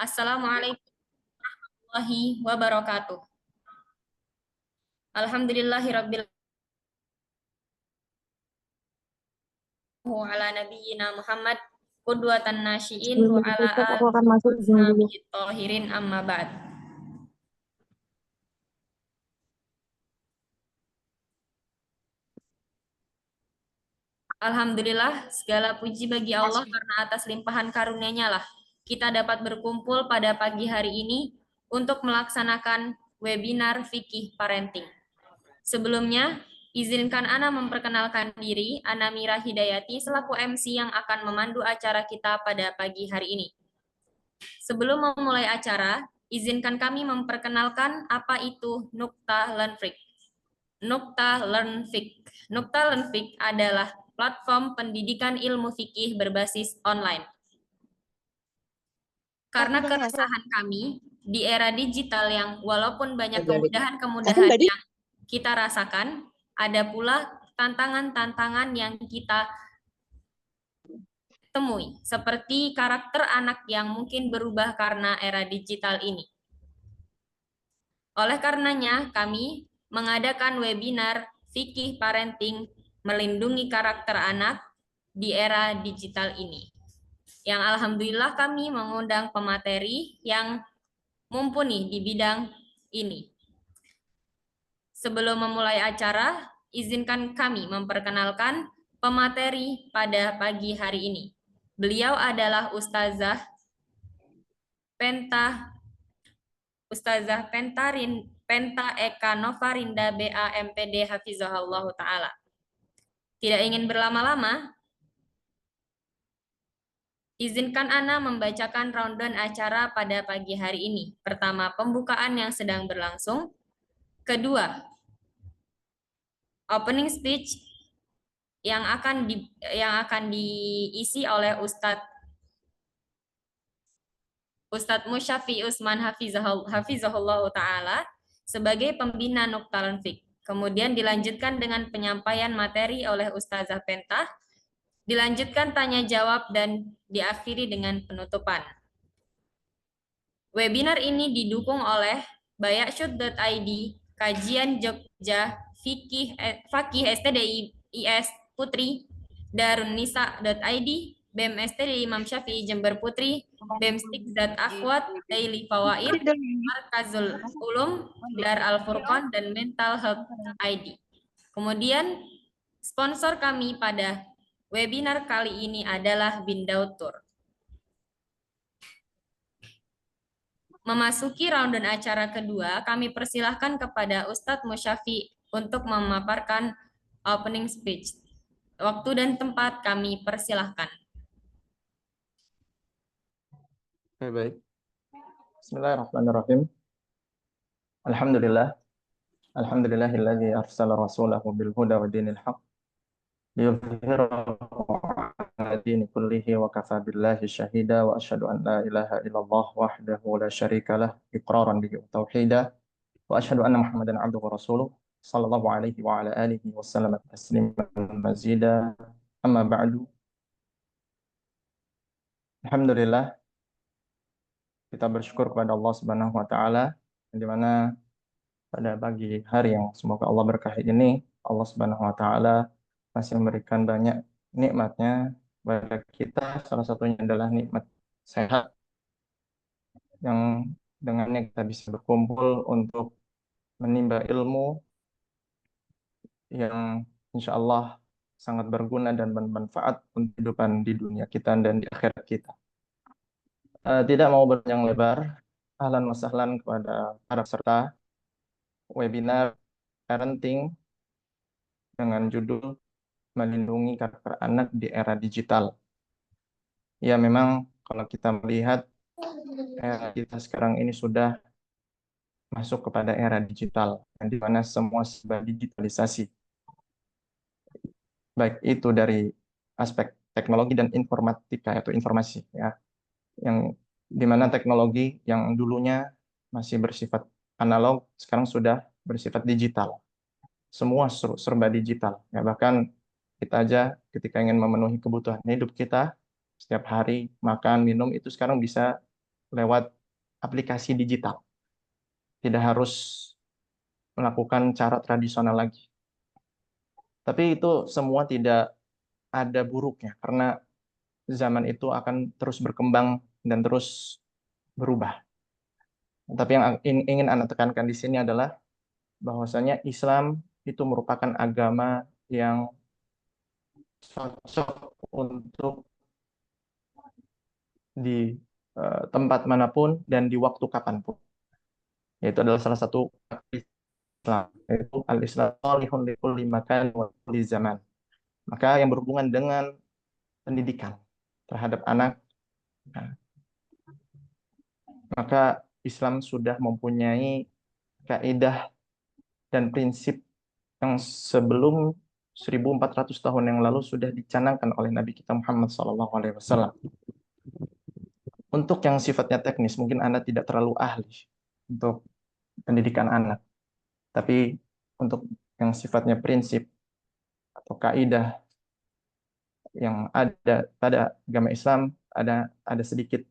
Assalamualaikum warahmatullahi wabarakatuh. Alhamdulillahirabbil ala nabiyyina Muhammad qudwatan nasyiin wa Sebelum ala ditutup, aku akan masuk izin dulu. ashabihi thahirin amma ba'd. Alhamdulillah, segala puji bagi Allah karena atas limpahan karunia-Nya lah kita dapat berkumpul pada pagi hari ini untuk melaksanakan webinar fikih parenting. Sebelumnya, izinkan Ana memperkenalkan diri. Ana Mira Hidayati selaku MC yang akan memandu acara kita pada pagi hari ini. Sebelum memulai acara, izinkan kami memperkenalkan apa itu Nukta Learnfik. Nukta Learnfik. Nukta Learnfik adalah platform pendidikan ilmu fikih berbasis online. Karena keresahan kami di era digital yang walaupun banyak kemudahan-kemudahan yang kita rasakan, ada pula tantangan-tantangan yang kita temui, seperti karakter anak yang mungkin berubah karena era digital ini. Oleh karenanya, kami mengadakan webinar Fikih Parenting Melindungi Karakter Anak di era digital ini. Yang alhamdulillah kami mengundang pemateri yang mumpuni di bidang ini. Sebelum memulai acara, izinkan kami memperkenalkan pemateri pada pagi hari ini. Beliau adalah Ustazah Penta Eka Novarinda BA MPD Hafizahullah Ta'ala. Tidak ingin berlama-lama, izinkan Ana membacakan rundown acara pada pagi hari ini. Pertama, pembukaan yang sedang berlangsung. Kedua, opening speech yang akan diisi oleh Ustadz Musyafi Usman Hafizahullah Ta'ala sebagai pembina Nukta Learnfik. Kemudian dilanjutkan dengan penyampaian materi oleh Ustazah Penta, dilanjutkan tanya jawab dan diakhiri dengan penutupan. Webinar ini didukung oleh bayaksud.id, Kajian Jogja, Fakih STDI IS Putri, darunisa.id, BEM STDI Imam Syafi'i Jember Putri, BEM Stik.Akwat, Daily Fawaid, Markazul Ulum, Dar Al-Furqan, dan Mental Health ID. Kemudian, sponsor kami pada webinar kali ini adalah Bindautur. Memasuki rundown acara kedua, kami persilahkan kepada Ustadz Musyafi untuk memaparkan opening speech. Waktu dan tempat kami persilahkan. Baik. Bismillahirrahmanirrahim. Alhamdulillah. Alhamdulillahilladzi arsala rasulahu bil huda wa dinil haq liyudhhirahu 'ala dini kullihi wa kafa billahi syahida wa asyhadu an la ilaha illallah wahdahu la syarikalah iqraran bihi wa tauhida wa asyhadu anna Muhammadan 'abduhu wa rasuluh sallallahu alaihi wa ala alihi wa sallam tasliman mazida. Amma ba'du. Alhamdulillah, kita bersyukur kepada Allah Subhanahu wa taala di mana pada pagi hari yang semoga Allah berkahi ini, Allah Subhanahu wa taala masih memberikan banyak nikmatnya kepada kita. Salah satunya adalah nikmat sehat yang dengannya kita bisa berkumpul untuk menimba ilmu yang insya Allah sangat berguna dan bermanfaat untuk kehidupan di dunia kita dan di akhirat kita. Tidak mau berpanjang lebar, ahlan wa sahlan kepada para peserta webinar parenting dengan judul Melindungi Karakter Anak di Era Digital. Ya, memang kalau kita melihat era kita sekarang ini sudah masuk kepada era digital, di mana semua serba digitalisasi. Baik itu dari aspek teknologi dan informatika atau informasi, ya, yang di mana teknologi yang dulunya masih bersifat analog sekarang sudah bersifat digital. Semua serba digital, ya, bahkan kita aja ketika ingin memenuhi kebutuhan hidup kita setiap hari, makan minum itu sekarang bisa lewat aplikasi digital. Tidak harus melakukan cara tradisional lagi. Tapi itu semua tidak ada buruknya, karena zaman itu akan terus berkembang dan terus berubah. Tapi yang ingin Anda tekankan di sini adalah bahwasanya Islam itu merupakan agama yang cocok untuk di tempat manapun dan di waktu kapanpun. Yaitu adalah salah satu Islam, yaitu al-Islam sholihun li kulli makan wa kulli zaman. Maka yang berhubungan dengan pendidikan terhadap anak, nah, maka Islam sudah mempunyai kaidah dan prinsip yang sebelum 1400 tahun yang lalu sudah dicanangkan oleh Nabi kita Muhammad SAW. Untuk yang sifatnya teknis, mungkin Anda tidak terlalu ahli untuk pendidikan anak. Tapi untuk yang sifatnya prinsip atau kaidah yang ada pada agama Islam, ada sedikit,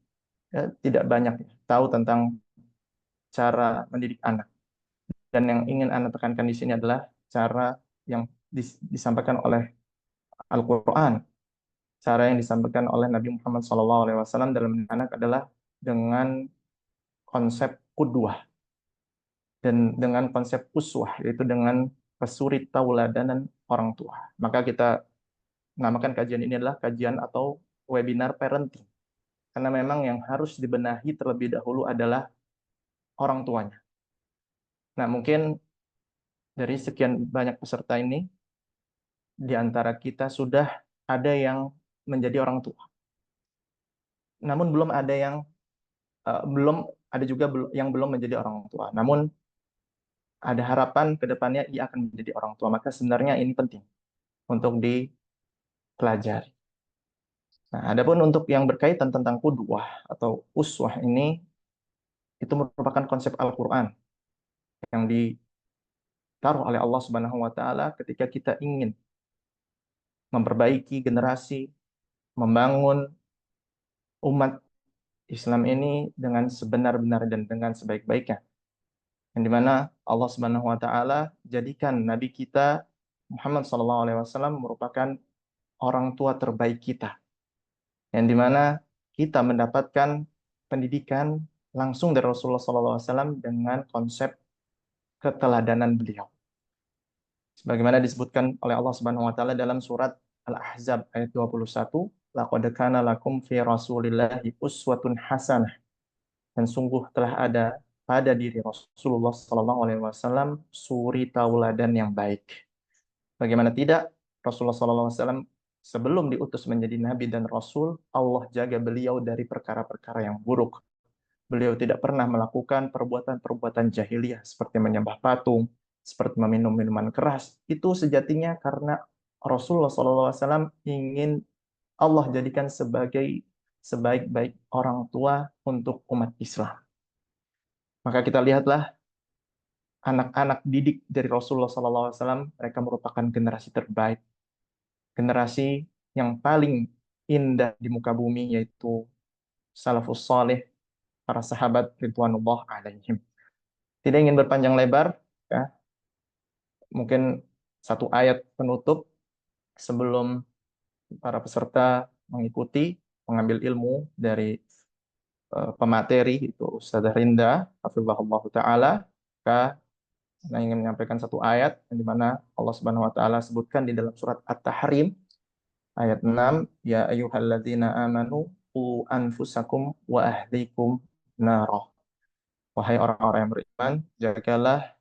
ya, tidak banyak tahu tentang cara mendidik anak. Dan yang ingin Anda tekankan di sini adalah cara yang disampaikan oleh Al-Quran. Cara yang disampaikan oleh Nabi Muhammad SAW dalam mendidik anak adalah dengan konsep kudwah dan dengan konsep uswah, yaitu dengan pesuri tauladanan orang tua. Maka kita namakan kajian ini adalah kajian atau webinar parenting. Karena memang yang harus dibenahi terlebih dahulu adalah orang tuanya. Nah, mungkin dari sekian banyak peserta ini, di antara kita sudah ada yang menjadi orang tua. Namun belum ada yang belum ada juga yang belum menjadi orang tua. Namun ada harapan ke depannya ia akan menjadi orang tua. Maka sebenarnya ini penting untuk dipelajari. Nah, adapun untuk yang berkaitan tentang qudwah atau uswah ini, itu merupakan konsep Al-Quran yang ditaruh oleh Allah Subhanahu wa taala ketika kita ingin memperbaiki generasi, membangun umat Islam ini dengan sebenar-benar dan dengan sebaik-baiknya. Yang dimana Allah Subhanahu wa taala jadikan Nabi kita Muhammad SAW merupakan orang tua terbaik kita. Yang dimana kita mendapatkan pendidikan langsung dari Rasulullah SAW dengan konsep keteladanan beliau. Sebagaimana disebutkan oleh Allah Subhanahu wa taala dalam surat Al-Ahzab ayat 21, laqad kana lakum fi Rasulillahi uswatun hasanah. Dan sungguh telah ada pada diri Rasulullah sallallahu alaihi wasallam suri tauladan yang baik. Bagaimana tidak, Rasulullah sallallahu alaihi wasallam sebelum diutus menjadi nabi dan rasul, Allah jaga beliau dari perkara-perkara yang buruk. Beliau tidak pernah melakukan perbuatan-perbuatan jahiliyah seperti menyembah patung, seperti meminum minuman keras. Itu sejatinya karena Rasulullah SAW ingin Allah jadikan sebagai sebaik-baik orang tua untuk umat Islam. Maka kita lihatlah anak-anak didik dari Rasulullah SAW, mereka merupakan generasi terbaik, generasi yang paling indah di muka bumi, yaitu salafus saleh, para sahabat ridwanullah alaihim. Tidak ingin berpanjang lebar, ya, mungkin satu ayat penutup sebelum para peserta mengikuti mengambil ilmu dari pemateri itu Ustazah Rinda hafizahullah taala. Maka saya ingin menyampaikan satu ayat yang dimana Allah Subhanahu wa taala sebutkan di dalam surat At-Tahrim ayat 6, ya ayyuhalladzina amanu qu anfusakum wa ahlikum narah. Wahai orang-orang yang beriman, jagalah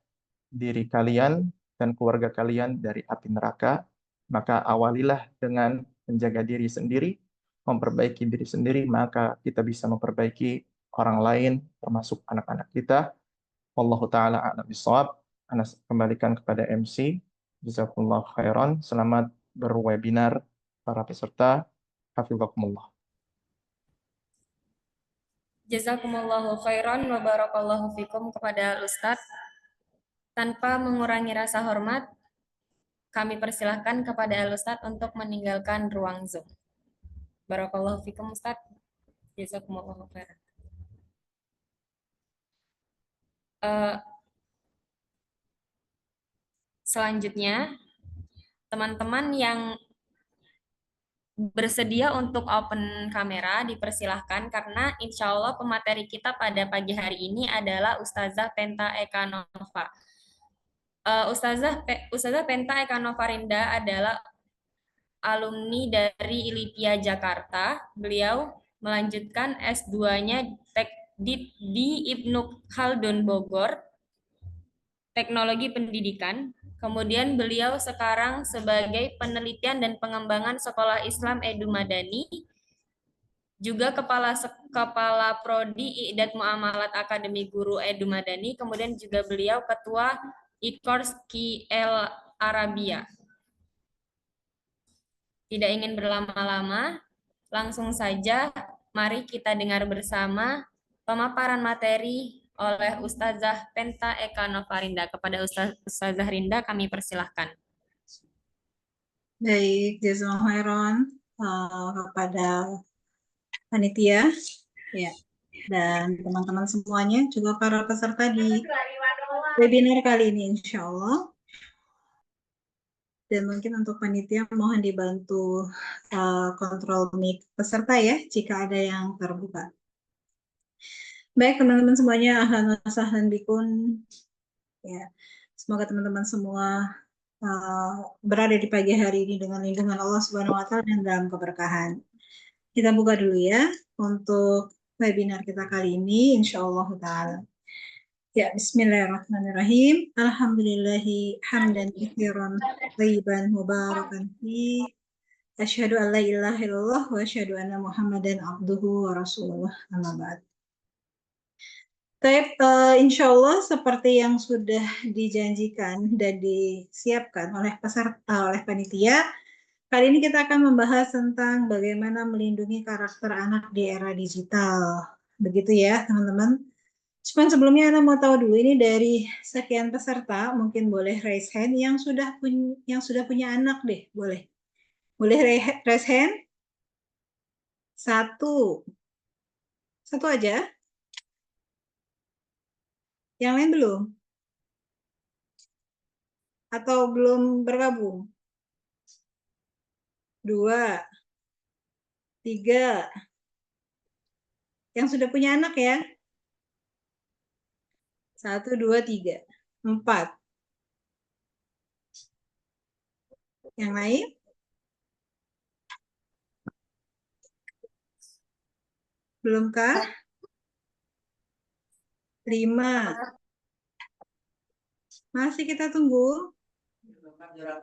diri kalian dan keluarga kalian dari api neraka, maka awalilah dengan menjaga diri sendiri, memperbaiki diri sendiri, maka kita bisa memperbaiki orang lain, termasuk anak-anak kita. Wallahu ta'ala a'lam bishawab. Ana kembalikan kepada MC. Jazakumullah khairan. Selamat berwebinar para peserta. Hafizakumullah. Jazakumullahu khairan wa barakallahu fikum kepada Ustadz. Tanpa mengurangi rasa hormat, kami persilahkan kepada Ustadz untuk meninggalkan ruang Zoom. Barakallahu fikum Ustadz. Jazakumullahu khairan. Eh, Selanjutnya, teman-teman yang bersedia untuk open kamera dipersilahkan karena insya Allah pemateri kita pada pagi hari ini adalah Ustazah Penta Ekanova. Ustazah Penta Ekanova Rinda adalah alumni dari ILIPIA Jakarta. Beliau melanjutkan S2-nya di Ibnu Khaldun Bogor, Teknologi Pendidikan. Kemudian beliau sekarang sebagai penelitian dan pengembangan Sekolah Islam Edu Madani, juga kepala prodi I'dad Muamalat Akademi Guru Edu Madani, kemudian juga beliau ketua IKORS KL Arabia. Tidak ingin berlama-lama, langsung saja mari kita dengar bersama pemaparan materi oleh Ustazah Penta Eka Novarinda. Kepada Ustazah Rinda kami persilahkan. Baik, jazakallahu khairan kepada panitia ya dan teman-teman semuanya, juga para peserta di webinar kali ini insya Allah. Dan mungkin untuk panitia mohon dibantu kontrol mic peserta ya jika ada yang terbuka. Baik teman-teman semuanya, ahlan wa sahlan bikun ya. Semoga teman-teman semua berada di pagi hari ini dengan lindungan Allah Subhanahu wa taala dan dalam keberkahan. Kita buka dulu ya untuk webinar kita kali ini insyaallah taala. Ya, bismillahirrahmanirrahim. Alhamdulillahi hamdan katsiran thayyiban mubarakan fi. Asyhadu an la ilaha illallah wa asyhadu anna Muhammadan abduhu wa rasuluh. Amma ba'd. Baik, insyaallah seperti yang sudah dijanjikan dan disiapkan oleh peserta oleh panitia, kali ini kita akan membahas tentang bagaimana melindungi karakter anak di era digital. Begitu ya, teman-teman. Cuman sebelumnya Anda mau tahu dulu ini dari sekian peserta, mungkin boleh raise hand yang sudah punya anak deh, boleh. Boleh raise hand? Satu. Satu aja. Yang lain belum? Atau belum bergabung? Dua. Tiga. Yang sudah punya anak ya? Satu, dua, tiga. Empat. Yang lain? Belumkah? Lima. Masih kita tunggu.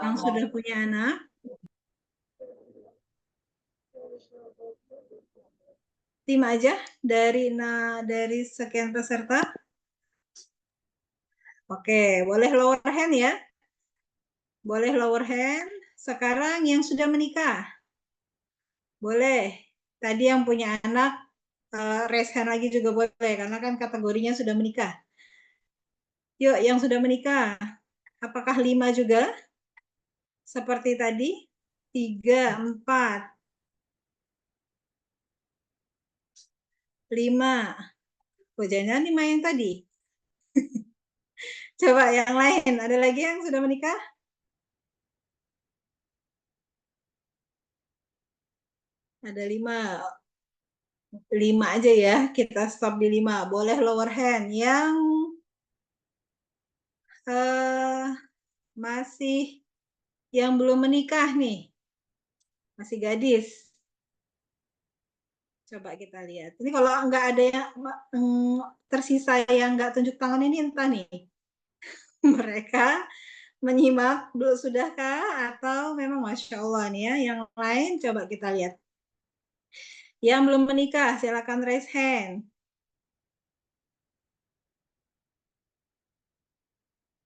Yang sudah punya anak. Lima aja dari sekian peserta. Oke, boleh lower hand ya. Boleh lower hand. Sekarang yang sudah menikah. Boleh. Tadi yang punya anak, raise hand lagi juga boleh, karena kan kategorinya sudah menikah. Yuk, yang sudah menikah. Apakah 5 juga? Seperti tadi? 3, 4, 5. Oh, jangan 5 yang tadi. Coba yang lain. Ada lagi yang sudah menikah? Ada 5. 5 aja ya. Kita stop di 5. Boleh lower hand. Yang masih yang belum menikah nih. Masih gadis. Coba kita lihat. Ini kalau nggak ada yang tersisa yang nggak tunjuk tangan ini entah nih. Mereka menyimak dulu sudahkah atau memang Masya Allah nih ya. Yang lain coba kita lihat. Yang belum menikah silakan raise hand.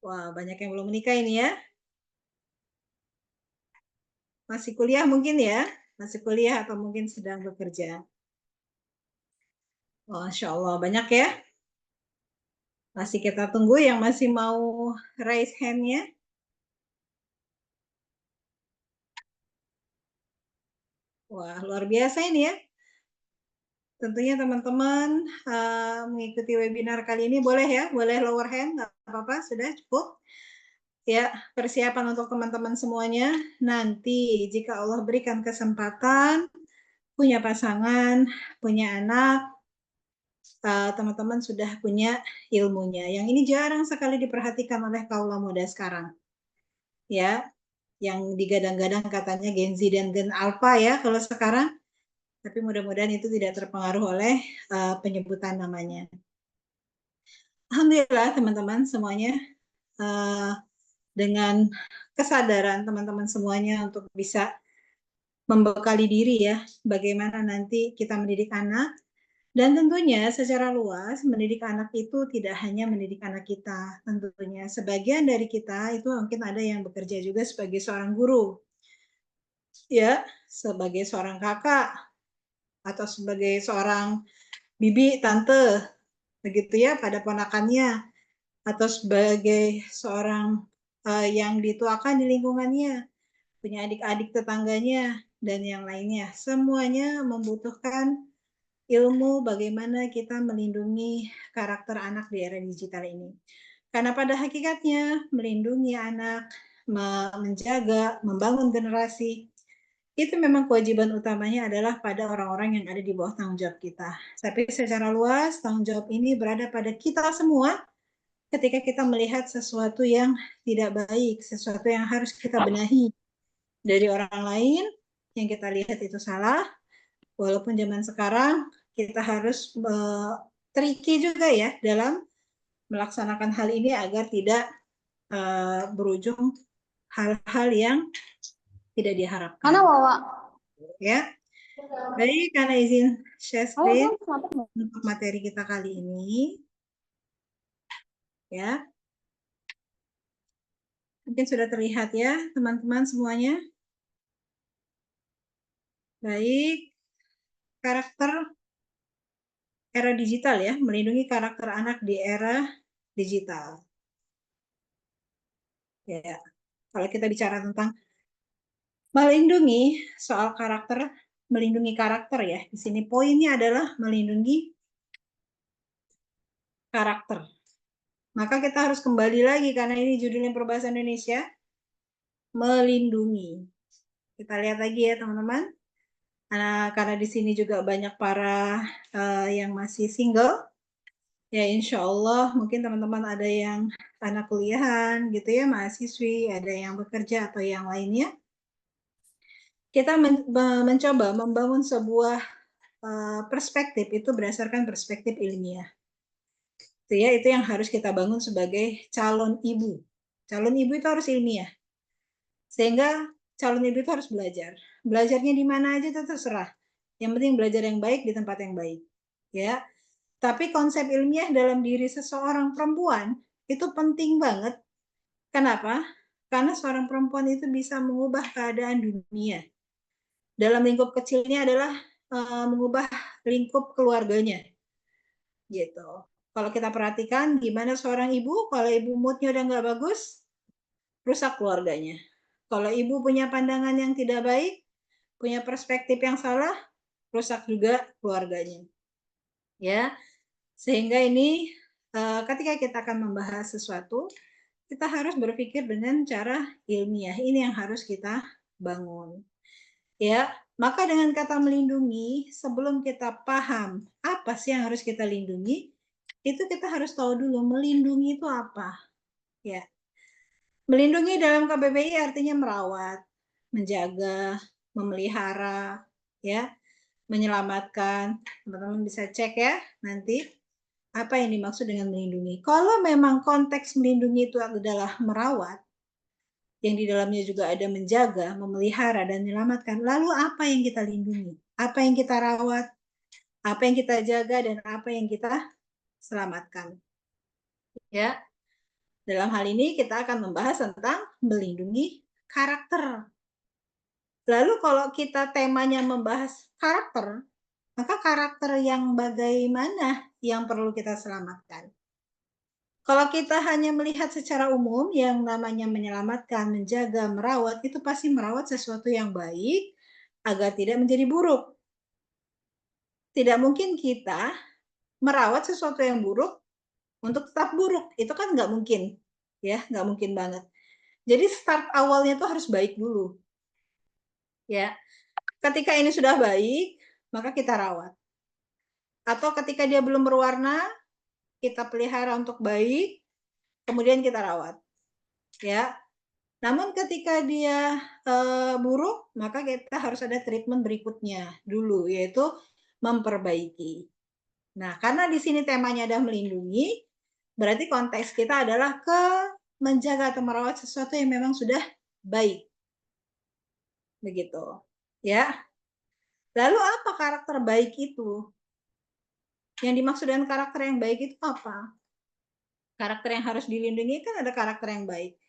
Wah, banyak yang belum menikah ini ya. Masih kuliah mungkin ya. Masih kuliah atau mungkin sedang bekerja. Masya Allah, banyak ya. Masih kita tunggu yang masih mau raise hand-nya. Wah, luar biasa ini ya. Tentunya teman-teman mengikuti webinar kali ini boleh ya, boleh lower hand, nggak apa-apa, sudah cukup. Ya, persiapan untuk teman-teman semuanya. Nanti jika Allah berikan kesempatan, punya pasangan, punya anak, teman-teman sudah punya ilmunya. Yang ini jarang sekali diperhatikan oleh kaula muda sekarang. Ya, yang digadang-gadang katanya Gen Z dan Gen Alpha ya kalau sekarang. Tapi mudah-mudahan itu tidak terpengaruh oleh penyebutan namanya. Alhamdulillah teman-teman semuanya dengan kesadaran teman-teman semuanya untuk bisa membekali diri ya, bagaimana nanti kita mendidik anak. Dan tentunya secara luas mendidik anak itu tidak hanya mendidik anak kita, tentunya sebagian dari kita itu mungkin ada yang bekerja juga sebagai seorang guru, ya, sebagai seorang kakak atau sebagai seorang bibi, tante, begitu ya pada ponakannya, atau sebagai seorang yang dituakan di lingkungannya, punya adik-adik tetangganya, dan yang lainnya. Semuanya membutuhkan ilmu bagaimana kita melindungi karakter anak di era digital ini. Karena pada hakikatnya melindungi anak, menjaga, membangun generasi, itu memang kewajiban utamanya adalah pada orang-orang yang ada di bawah tanggung jawab kita. Tapi secara luas, tanggung jawab ini berada pada kita semua ketika kita melihat sesuatu yang tidak baik, sesuatu yang harus kita benahi dari orang lain, yang kita lihat itu salah, walaupun zaman sekarang kita harus tricky juga ya dalam melaksanakan hal ini agar tidak berujung hal-hal yang tidak diharapkan. Mana Wawa? Ya, baik, karena izin share screen untuk materi kita kali ini, ya, mungkin sudah terlihat ya teman-teman semuanya. Baik, karakter era digital ya, melindungi karakter anak di era digital. Ya, kalau kita bicara tentang melindungi soal karakter, melindungi karakter ya. Di sini poinnya adalah melindungi karakter. Maka kita harus kembali lagi karena ini judulnya berbahasa Indonesia, melindungi. Kita lihat lagi ya teman-teman. Karena di sini juga banyak para yang masih single, ya insya Allah mungkin teman-teman ada yang anak kuliahan gitu ya, mahasiswi, ada yang bekerja atau yang lainnya. Kita mencoba membangun sebuah perspektif itu berdasarkan perspektif ilmiah. Itu yang harus kita bangun sebagai calon ibu. Calon ibu itu harus ilmiah. Sehingga calon ibu itu harus belajar. Belajarnya di mana aja itu terserah. Yang penting belajar yang baik di tempat yang baik. Ya. Tapi konsep ilmiah dalam diri seseorang perempuan itu penting banget. Kenapa? Karena seorang perempuan itu bisa mengubah keadaan dunia. Dalam lingkup kecilnya adalah mengubah lingkup keluarganya. Gitu. Kalau kita perhatikan gimana seorang ibu, kalau ibu moodnya udah nggak bagus, rusak keluarganya. Kalau ibu punya pandangan yang tidak baik, punya perspektif yang salah, rusak juga keluarganya. Ya, sehingga ini ketika kita akan membahas sesuatu, kita harus berpikir dengan cara ilmiah. Ini yang harus kita bangun. Ya, maka dengan kata melindungi, sebelum kita paham apa sih yang harus kita lindungi, itu kita harus tahu dulu melindungi itu apa. Ya. Melindungi dalam KBBI artinya merawat, menjaga, memelihara, ya, menyelamatkan. Teman-teman bisa cek ya nanti apa yang dimaksud dengan melindungi. Kalau memang konteks melindungi itu adalah merawat, yang di dalamnya juga ada menjaga, memelihara, dan menyelamatkan. Lalu apa yang kita lindungi? Apa yang kita rawat? Apa yang kita jaga? Dan apa yang kita selamatkan? Ya, dalam hal ini kita akan membahas tentang melindungi karakter. Lalu kalau kita temanya membahas karakter, maka karakter yang bagaimana yang perlu kita selamatkan? Kalau kita hanya melihat secara umum yang namanya menyelamatkan, menjaga, merawat, itu pasti merawat sesuatu yang baik agar tidak menjadi buruk. tidak mungkin kita merawat sesuatu yang buruk untuk tetap buruk. Itu kan nggak mungkin, ya, nggak mungkin banget. Jadi start awalnya itu harus baik dulu, ya. Ketika ini sudah baik, maka kita rawat. Atau ketika dia belum berwarna, kita pelihara untuk baik, kemudian kita rawat, ya. Namun ketika dia buruk, maka kita harus ada treatment berikutnya dulu, yaitu memperbaiki. Nah, karena di sini temanya adalah melindungi, berarti konteks kita adalah menjaga atau merawat sesuatu yang memang sudah baik. Begitu. Ya. Lalu apa karakter baik itu? Yang dimaksud dengan karakter yang baik itu apa? Karakter yang harus dilindungi kan ada karakter yang baik.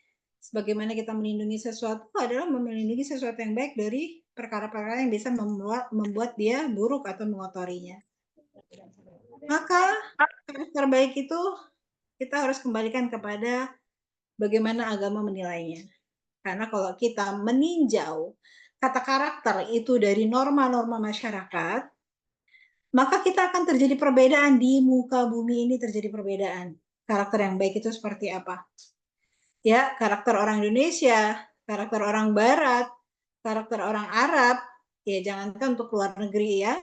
Sebagaimana kita melindungi sesuatu adalah melindungi sesuatu yang baik dari perkara-perkara yang bisa membuat dia buruk atau mengotorinya. Maka karakter baik itu kita harus kembalikan kepada bagaimana agama menilainya. Karena kalau kita meninjau kata karakter itu dari norma-norma masyarakat, maka kita akan terjadi perbedaan di muka bumi ini, terjadi perbedaan. Karakter yang baik itu seperti apa? Ya, karakter orang Indonesia, karakter orang Barat, karakter orang Arab, ya jangankan untuk luar negeri ya.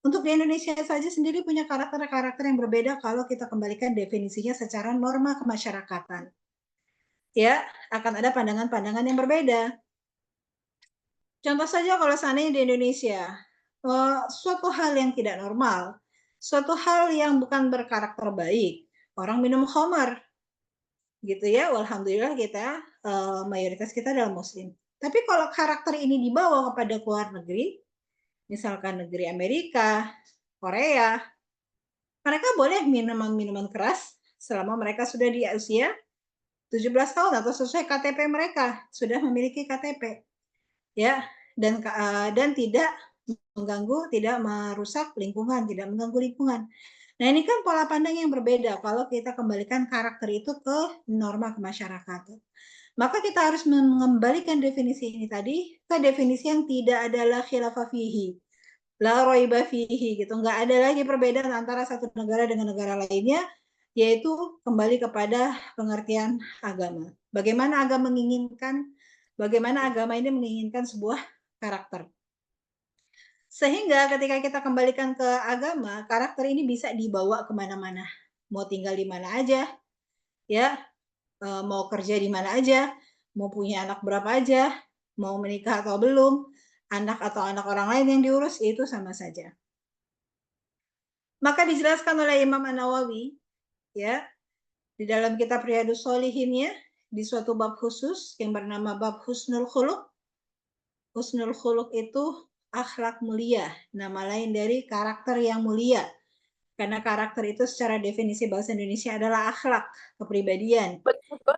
Untuk di Indonesia saja sendiri punya karakter-karakter yang berbeda kalau kita kembalikan definisinya secara norma kemasyarakatan. Ya, akan ada pandangan-pandangan yang berbeda. Contoh saja kalau seandainya di Indonesia, suatu hal yang tidak normal, suatu hal yang bukan berkarakter baik, orang minum khamar, gitu ya. Alhamdulillah kita mayoritas kita adalah Muslim. Tapi kalau karakter ini dibawa kepada luar negeri, misalkan negeri Amerika, Korea, mereka boleh minuman keras selama mereka sudah di usia 17 tahun atau sesuai KTP mereka, sudah memiliki KTP. Ya, dan tidak mengganggu, tidak merusak lingkungan, tidak mengganggu lingkungan. Nah, ini kan pola pandang yang berbeda kalau kita kembalikan karakter itu ke norma kemasyarakatan. Maka kita harus mengembalikan definisi ini tadi ke definisi yang tidak adalah khilafah fihi. La roiba fihi gitu. Nggak ada lagi perbedaan antara satu negara dengan negara lainnya, yaitu kembali kepada pengertian agama. Bagaimana agama ini menginginkan sebuah karakter. Sehingga ketika kita kembalikan ke agama, karakter ini bisa dibawa kemana-mana. Mau tinggal di mana aja, ya, mau kerja di mana aja, mau punya anak berapa aja, mau menikah atau belum, anak atau anak orang lain yang diurus, itu sama saja. Maka dijelaskan oleh Imam An-Nawawi, ya, di dalam kitab Riyadhus Shalihin-nya, di suatu bab khusus yang bernama bab Husnul Khuluq. Husnul Khuluq itu akhlak mulia, nama lain dari karakter yang mulia. Karena karakter itu secara definisi bahasa Indonesia adalah akhlak, kepribadian.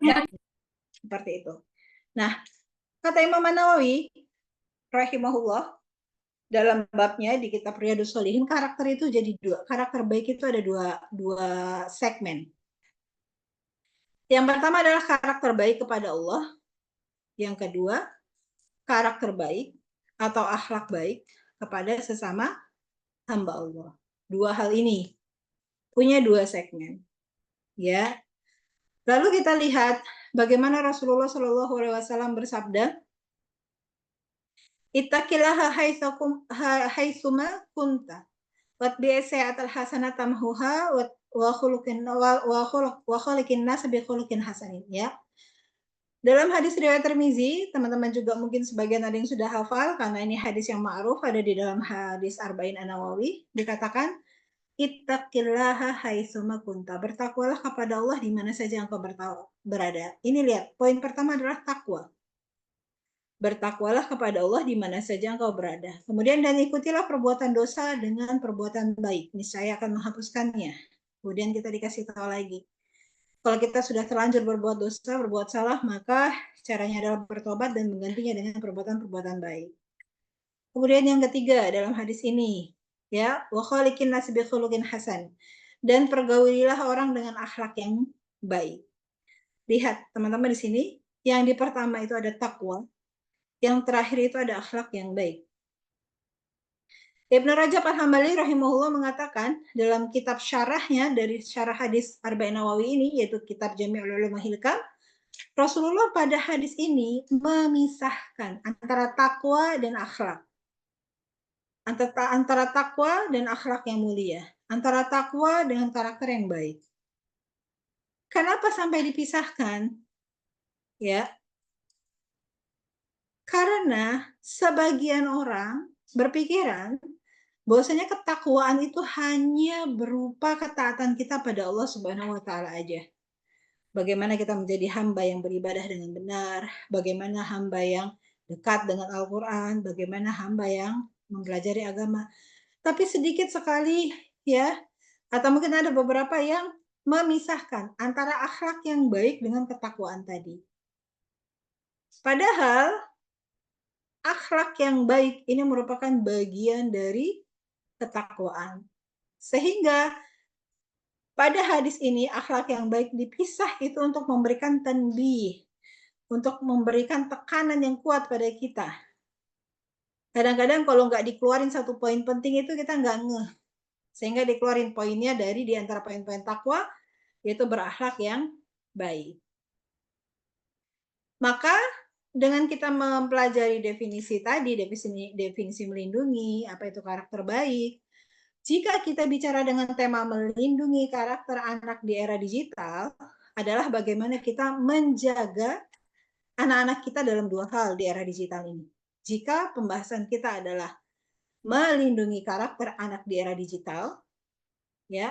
Ya, seperti itu. Nah, kata Imam An-Nawawi, rahimahullah, dalam babnya di kitab Riyadhus Shalihin, karakter itu jadi dua. Karakter baik itu ada dua segmen. Yang pertama adalah karakter baik kepada Allah. Yang kedua, karakter baik atau akhlak baik kepada sesama hamba Allah. Dua hal ini punya dua segmen. Ya. Lalu kita lihat bagaimana Rasulullah Shallallahu Alaihi Wasallam bersabda, "Ittaqillaha haitsuma kunta, watbi'i sayyi'atal hasanata tamhuha wa khuluqin nas bi khuluqin hasanin." Ya. Dalam hadis riwayat Tirmizi, teman-teman juga mungkin sebagian ada yang sudah hafal karena ini hadis yang ma'ruf, ada di dalam hadis Arba'in An-Nawawi, dikatakan ittaqillaha haitsuma kunta. Bertakwalah kepada Allah di mana saja engkau berada. Ini lihat, poin pertama adalah takwa. Bertakwalah kepada Allah di mana saja engkau berada. Kemudian dan ikutilah perbuatan dosa dengan perbuatan baik. Niscaya akan menghapuskannya. Kemudian kita dikasih tahu lagi, kalau kita sudah terlanjur berbuat dosa, berbuat salah, maka caranya adalah bertobat dan menggantinya dengan perbuatan-perbuatan baik. Kemudian yang ketiga dalam hadis ini, ya, wa khaliqin nas bi khuluqin hasan. Dan pergaulilah orang dengan akhlak yang baik. Lihat teman-teman di sini, yang di pertama itu ada takwa, yang terakhir itu ada akhlak yang baik. Ibnu Rajab Al-Hambali rahimahullah mengatakan dalam kitab syarahnya dari syarah hadis Arba'in Nawawi ini, yaitu kitab Jami'ul Ulum Hikam, Rasulullah pada hadis ini memisahkan antara takwa dan akhlak. Antara takwa dan akhlak yang mulia. Antara takwa dengan karakter yang baik. Kenapa sampai dipisahkan? Ya, karena sebagian orang berpikiran bahwasanya ketakwaan itu hanya berupa ketaatan kita pada Allah Subhanahu wa taala aja. Bagaimana kita menjadi hamba yang beribadah dengan benar, bagaimana hamba yang dekat dengan Al-Qur'an, bagaimana hamba yang mempelajari agama. Tapi sedikit sekali ya, atau mungkin ada beberapa yang memisahkan antara akhlak yang baik dengan ketakwaan tadi. Padahal akhlak yang baik ini merupakan bagian dari ketakwaan. Sehingga pada hadis ini akhlak yang baik dipisah itu untuk memberikan tanbih, untuk memberikan tekanan yang kuat pada kita. Kadang-kadang kalau nggak dikeluarin satu poin penting itu kita nggak ngeh. Sehingga dikeluarin poinnya dari di antara poin-poin takwa, yaitu berakhlak yang baik. Maka dengan kita mempelajari definisi tadi, definisi melindungi, apa itu karakter baik, jika kita bicara dengan tema melindungi karakter anak di era digital, adalah bagaimana kita menjaga anak-anak kita dalam dua hal di era digital ini. Jika pembahasan kita adalah melindungi karakter anak di era digital, ya,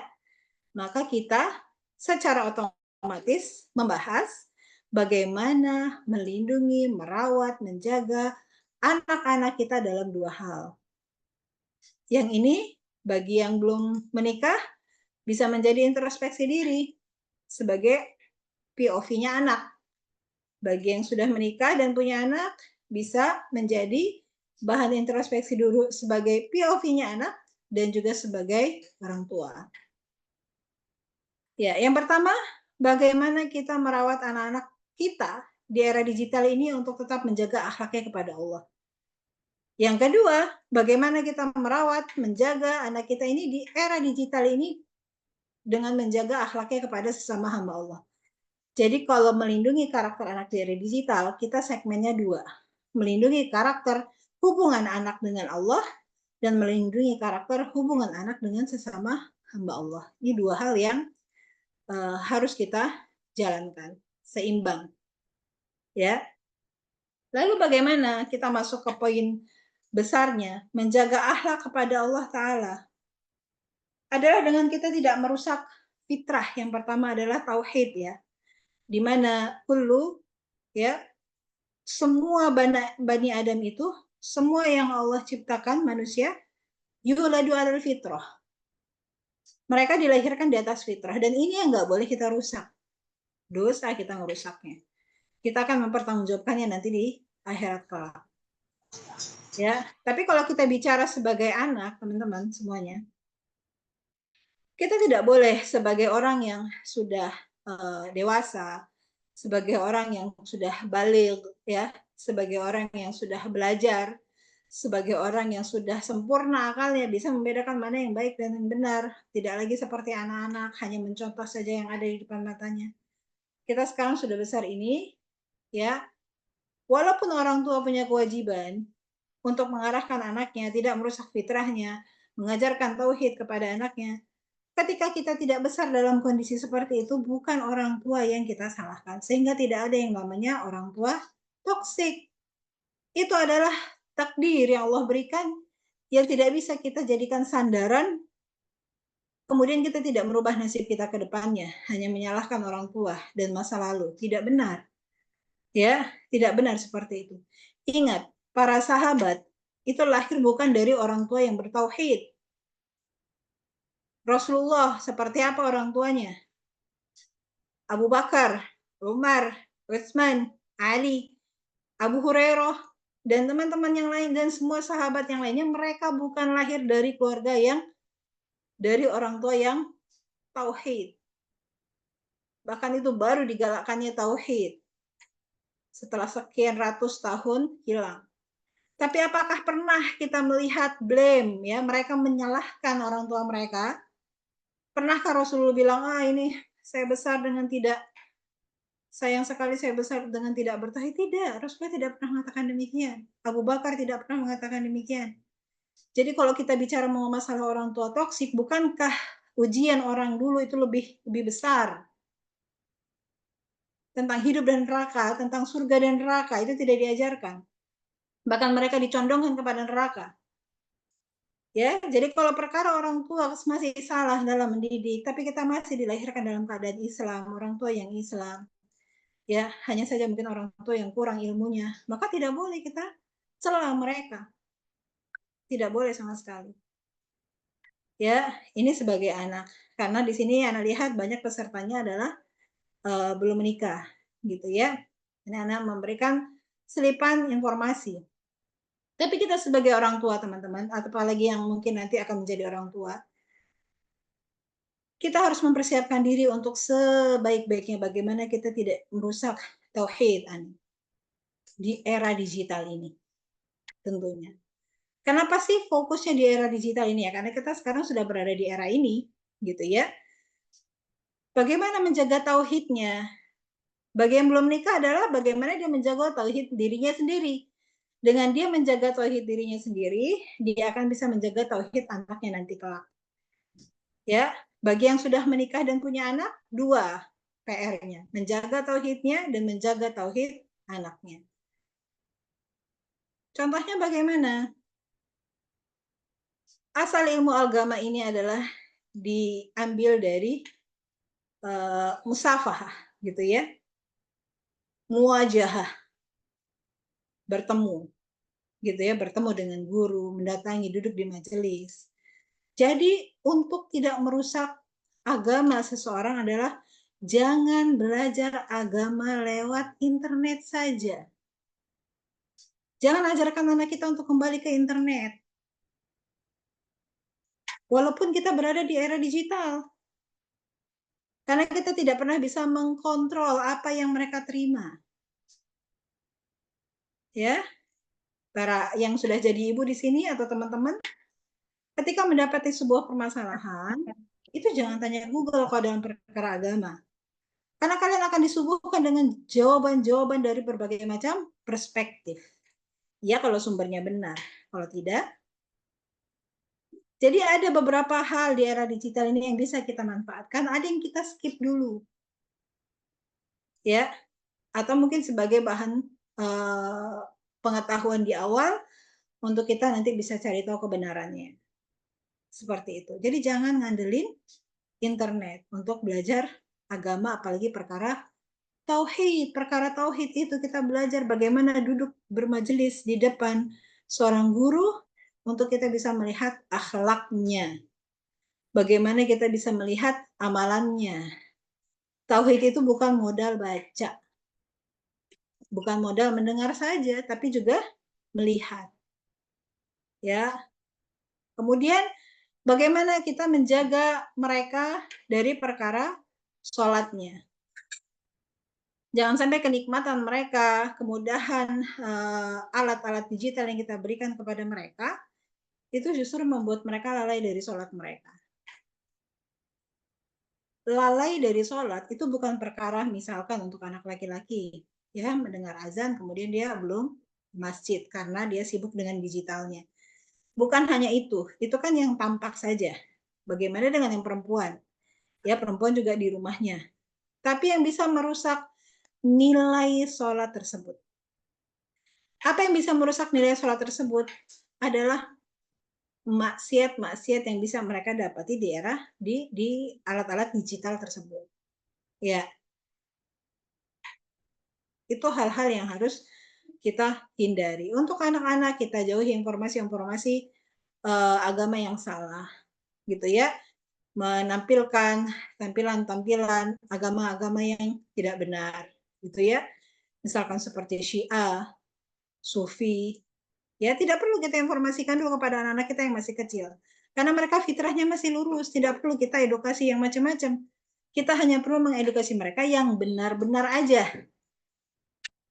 maka kita secara otomatis membahas bagaimana melindungi, merawat, menjaga anak-anak kita dalam dua hal. Yang ini bagi yang belum menikah bisa menjadi introspeksi diri sebagai POV-nya anak. Bagi yang sudah menikah dan punya anak bisa menjadi bahan introspeksi dulu sebagai POV-nya anak dan juga sebagai orang tua. Ya, yang pertama, bagaimana kita merawat anak-anak kita di era digital ini untuk tetap menjaga akhlaknya kepada Allah. Yang kedua, bagaimana kita merawat, menjaga anak kita ini di era digital ini dengan menjaga akhlaknya kepada sesama hamba Allah. Jadi kalau melindungi karakter anak di era digital, kita segmennya dua. Melindungi karakter hubungan anak dengan Allah dan melindungi karakter hubungan anak dengan sesama hamba Allah. Ini dua hal yang harus kita jalankan seimbang. Ya. Lalu bagaimana kita masuk ke poin besarnya, menjaga akhlak kepada Allah Ta'ala adalah dengan kita tidak merusak fitrah. Yang pertama adalah tauhid, ya, di mana kullu, ya, semua bani Adam itu, semua yang Allah ciptakan manusia, yuladu alal fitrah. Mereka dilahirkan di atas fitrah, dan ini yang nggak boleh kita rusak. Dosa kita ngerusaknya. Kita akan mempertanggungjawabkannya nanti di akhirat kelak. Ya, tapi kalau kita bicara sebagai anak, teman-teman semuanya, kita tidak boleh sebagai orang yang sudah dewasa, sebagai orang yang sudah baligh, ya, sebagai orang yang sudah belajar, sebagai orang yang sudah sempurna akalnya, bisa membedakan mana yang baik dan yang benar, tidak lagi seperti anak-anak hanya mencontoh saja yang ada di depan matanya. Kita sekarang sudah besar ini, ya, walaupun orang tua punya kewajiban untuk mengarahkan anaknya, tidak merusak fitrahnya, mengajarkan tauhid kepada anaknya. Ketika kita tidak besar dalam kondisi seperti itu, bukan orang tua yang kita salahkan. Sehingga tidak ada yang namanya orang tua toksik. Itu adalah takdir yang Allah berikan yang tidak bisa kita jadikan sandaran. Kemudian kita tidak merubah nasib kita ke depannya, hanya menyalahkan orang tua dan masa lalu. Tidak benar. Ya, tidak benar seperti itu. Ingat, para sahabat itu lahir bukan dari orang tua yang bertauhid. Rasulullah seperti apa orang tuanya? Abu Bakar, Umar, Utsman, Ali, Abu Hurairah, dan teman-teman yang lain, dan semua sahabat yang lainnya, mereka bukan lahir dari keluarga yang dari orang tua yang tauhid. Bahkan itu baru digalakkannya tauhid setelah sekian ratus tahun hilang. Tapi apakah pernah kita melihat blame, ya, mereka menyalahkan orang tua mereka? Pernahkah Rasulullah bilang, ini saya besar dengan tidak, sayang sekali saya besar dengan tidak bertauhid? Tidak, Rasulullah tidak pernah mengatakan demikian. Abu Bakar tidak pernah mengatakan demikian. Jadi kalau kita bicara mau masalah orang tua toksik, bukankah ujian orang dulu itu lebih besar? Tentang hidup dan neraka, tentang surga dan neraka, itu tidak diajarkan. Bahkan mereka dicondongkan kepada neraka. Ya, jadi kalau perkara orang tua masih salah dalam mendidik, tapi kita masih dilahirkan dalam keadaan Islam, orang tua yang Islam, ya, hanya saja mungkin orang tua yang kurang ilmunya, maka tidak boleh kita cela mereka. Tidak boleh sama sekali. Ya, ini sebagai anak. Karena di sini anak lihat banyak pesertanya adalah belum menikah, gitu ya. Ini anak memberikan selipan informasi. Tapi kita sebagai orang tua, teman-teman, atau apalagi yang mungkin nanti akan menjadi orang tua, kita harus mempersiapkan diri untuk sebaik-baiknya bagaimana kita tidak merusak tauhid di era digital ini, tentunya. Kenapa sih fokusnya di era digital ini ya? Karena kita sekarang sudah berada di era ini, gitu ya. Bagaimana menjaga tauhidnya? Bagi yang belum nikah adalah bagaimana dia menjaga tauhid dirinya sendiri. Dengan dia menjaga tauhid dirinya sendiri, dia akan bisa menjaga tauhid anaknya nanti kelak. Ya, bagi yang sudah menikah dan punya anak, 2 PR-nya, menjaga tauhidnya dan menjaga tauhid anaknya. Contohnya bagaimana? Asal ilmu agama ini adalah diambil dari musafahah, gitu ya. Muwajahah, bertemu, gitu ya, bertemu dengan guru, mendatangi, duduk di majelis. Jadi untuk tidak merusak agama seseorang adalah jangan belajar agama lewat internet saja. Jangan ajarkan anak kita untuk kembali ke internet. Walaupun kita berada di era digital. Karena kita tidak pernah bisa mengkontrol apa yang mereka terima. Ya, para yang sudah jadi ibu di sini atau teman-teman, ketika mendapati sebuah permasalahan, itu jangan tanya Google kalau dalam perkara agama. Karena kalian akan disuguhkan dengan jawaban-jawaban dari berbagai macam perspektif. Ya, kalau sumbernya benar. Kalau tidak, jadi ada beberapa hal di era digital ini yang bisa kita manfaatkan, ada yang kita skip dulu. Ya, atau mungkin sebagai bahan pengetahuan di awal untuk kita nanti bisa cari tahu kebenarannya. Seperti itu. Jadi jangan ngandelin internet untuk belajar agama, apalagi perkara tauhid. Perkara tauhid itu kita belajar bagaimana duduk bermajelis di depan seorang guru untuk kita bisa melihat akhlaknya. Bagaimana kita bisa melihat amalannya. Tauhid itu bukan modal baca. Bukan modal mendengar saja, tapi juga melihat. Ya. Kemudian bagaimana kita menjaga mereka dari perkara sholatnya. Jangan sampai kenikmatan mereka, kemudahan alat-alat digital yang kita berikan kepada mereka, itu justru membuat mereka lalai dari sholat mereka. Lalai dari sholat itu bukan perkara misalkan untuk anak laki-laki, ya, mendengar azan kemudian dia belum masjid karena dia sibuk dengan digitalnya. Bukan hanya itu kan yang tampak saja. Bagaimana dengan yang perempuan? Ya, perempuan juga di rumahnya. Tapi yang bisa merusak nilai sholat tersebut. Apa yang bisa merusak nilai sholat tersebut adalah maksiat-maksiat yang bisa mereka dapati di era di alat-alat digital tersebut. Ya, itu hal-hal yang harus kita hindari. Untuk anak-anak kita jauhi informasi-informasi agama yang salah, gitu ya. Menampilkan tampilan-tampilan agama-agama yang tidak benar, gitu ya. Misalkan seperti Syiah, Sufi, ya tidak perlu kita informasikan dulu kepada anak-anak kita yang masih kecil. Karena mereka fitrahnya masih lurus, tidak perlu kita edukasi yang macam-macam. Kita hanya perlu mengedukasi mereka yang benar-benar aja.